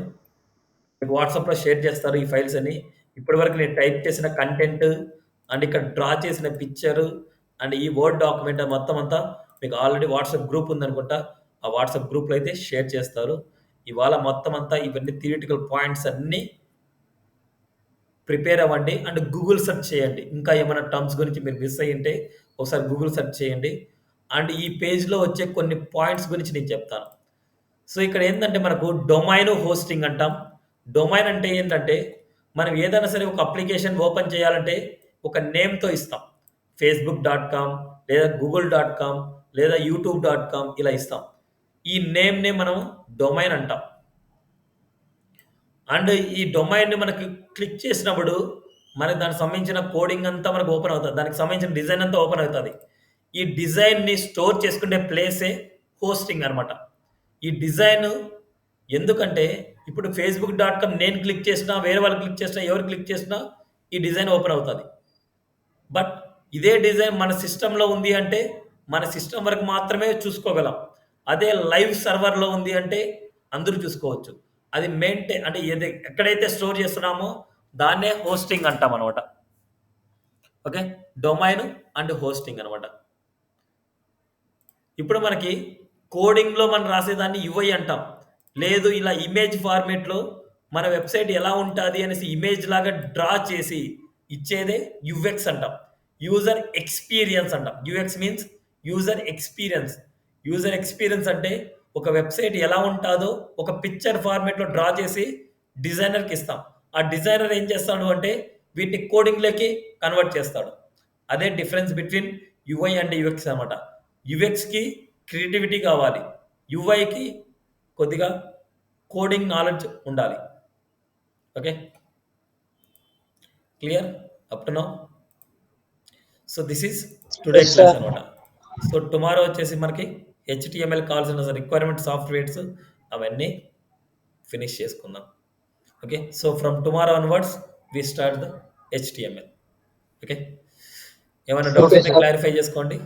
మీకు వాట్సాప్లో షేర్ చేస్తారు ఈ ఫైల్స్ అన్ని. ఇప్పటివరకు నేను టైప్ చేసిన కంటెంట్ అండ్ ఇక్కడ డ్రా చేసిన పిక్చర్ అండ్ ఈ వర్డ్ డాక్యుమెంట్ మొత్తం అంతా మీకు ఆల్రెడీ వాట్సాప్ గ్రూప్ ఉందనుకుంటా. ఆ వాట్సాప్ గ్రూప్లో అయితే షేర్ చేస్తారు. ఇవాళ మొత్తం అంతా ఇవన్నీ థియరిటికల్ పాయింట్స్ అన్నీ ప్రిపేర్ అవ్వండి అండ్ గూగుల్ సెర్చ్ చేయండి. ఇంకా ఏమైనా టర్మ్స్ గురించి మీరు మిస్ అయ్యి ఉంటే ఒకసారి గూగుల్ సెర్చ్ చేయండి. అండ్ ఈ పేజ్లో వచ్చే కొన్ని పాయింట్స్ గురించి నేను చెప్తాను. సో ఇక్కడ ఏంటంటే మనకు డొమైన్ హోస్టింగ్ అంటాం. డొమైన్ అంటే ఏంటంటే మనం ఏదైనా సరే ఒక అప్లికేషన్ ఓపెన్ చేయాలంటే ఒక నేమ్తో ఇస్తాం. facebook.com లేదా google.com లేదా youtube.com ఇలా ఇస్తాం. ఈ నేమ్నే మనం డొమైన్ అంటాం. అండ్ ఈ డొమైన్ని మనకి క్లిక్ చేసినప్పుడు మనకి దానికి సంబంధించిన కోడింగ్ అంతా మనకు ఓపెన్ అవుతుంది, దానికి సంబంధించిన డిజైన్ అంతా ఓపెన్ అవుతుంది. ఈ డిజైన్ని స్టోర్ చేసుకునే ప్లేసే హోస్టింగ్ అనమాట. ఈ డిజైన్ ఎందుకంటే ఇప్పుడు facebook.com నేను క్లిక్ చేసినా, వేరే వాళ్ళు క్లిక్ చేసినా, ఎవరు క్లిక్ చేసినా ఈ డిజైన్ ఓపెన్ అవుతుంది. బట్ ఇదే డిజైన్ మన సిస్టంలో ఉంది అంటే మన సిస్టమ్ వరకు మాత్రమే చూసుకోగలం. అదే లైవ్ సర్వర్లో ఉంది అంటే అందరూ చూసుకోవచ్చు. అది మెయింటైన్ అంటే ఎక్కడైతే స్టోర్ చేస్తున్నామో దాన్నే హోస్టింగ్ అంటాం అనమాట. ఓకే, డొమైన్ అండ్ హోస్టింగ్ అనమాట. ఇప్పుడు మనకి కోడింగ్‌లో మనం రాసేదాన్ని యూఐ అంటాం. లేదు ఇలా ఇమేజ్ ఫార్మాట్‌లో మన వెబ్‌సైట్ ఎలా ఉంటాది అనేసి ఇమేజ్ లాగా డ్రా చేసి ఇచ్చేదే యూఎక్స్ అంటాం. యూజర్ ఎక్స్‌పీరియన్స్ అంటాం. UX means user experience. User experience అంటే ఒక వెబ్‌సైట్ ఎలా ఉంటాదో ఒక పిక్చర్ ఫార్మాట్‌లో డ్రా చేసి డిజైనర్‌కి ఇస్తాం. ఆ డిజైనర్ ఏం చేస్తాడు అంటే వీటిని కోడింగ్‌లోకి కన్వర్ట్ చేస్తాడు. అదే difference between UI and UX అనమాట. యూఎక్స్‌కి క్రియేటివిటీ కావాలి. యూఐకి కొద్దిగా కోడింగ్ నాలెడ్జ్ ఉండాలి. Okay. Clear up to now? So this is today Yes, class sir. అనమాట. సో టుమారో వచ్చేసి మనకి హెచ్టీఎంఎల్ కావాల్సిన రిక్వైర్మెంట్ సాఫ్ట్వేర్స్ అవన్నీ ఫినిష్ చేసుకుందాం. Okay. So from tomorrow onwards we start the HTML. Okay. ఏమైనా డౌట్స్ Okay, ఉంటే sir. Clarify చేసుకోండి.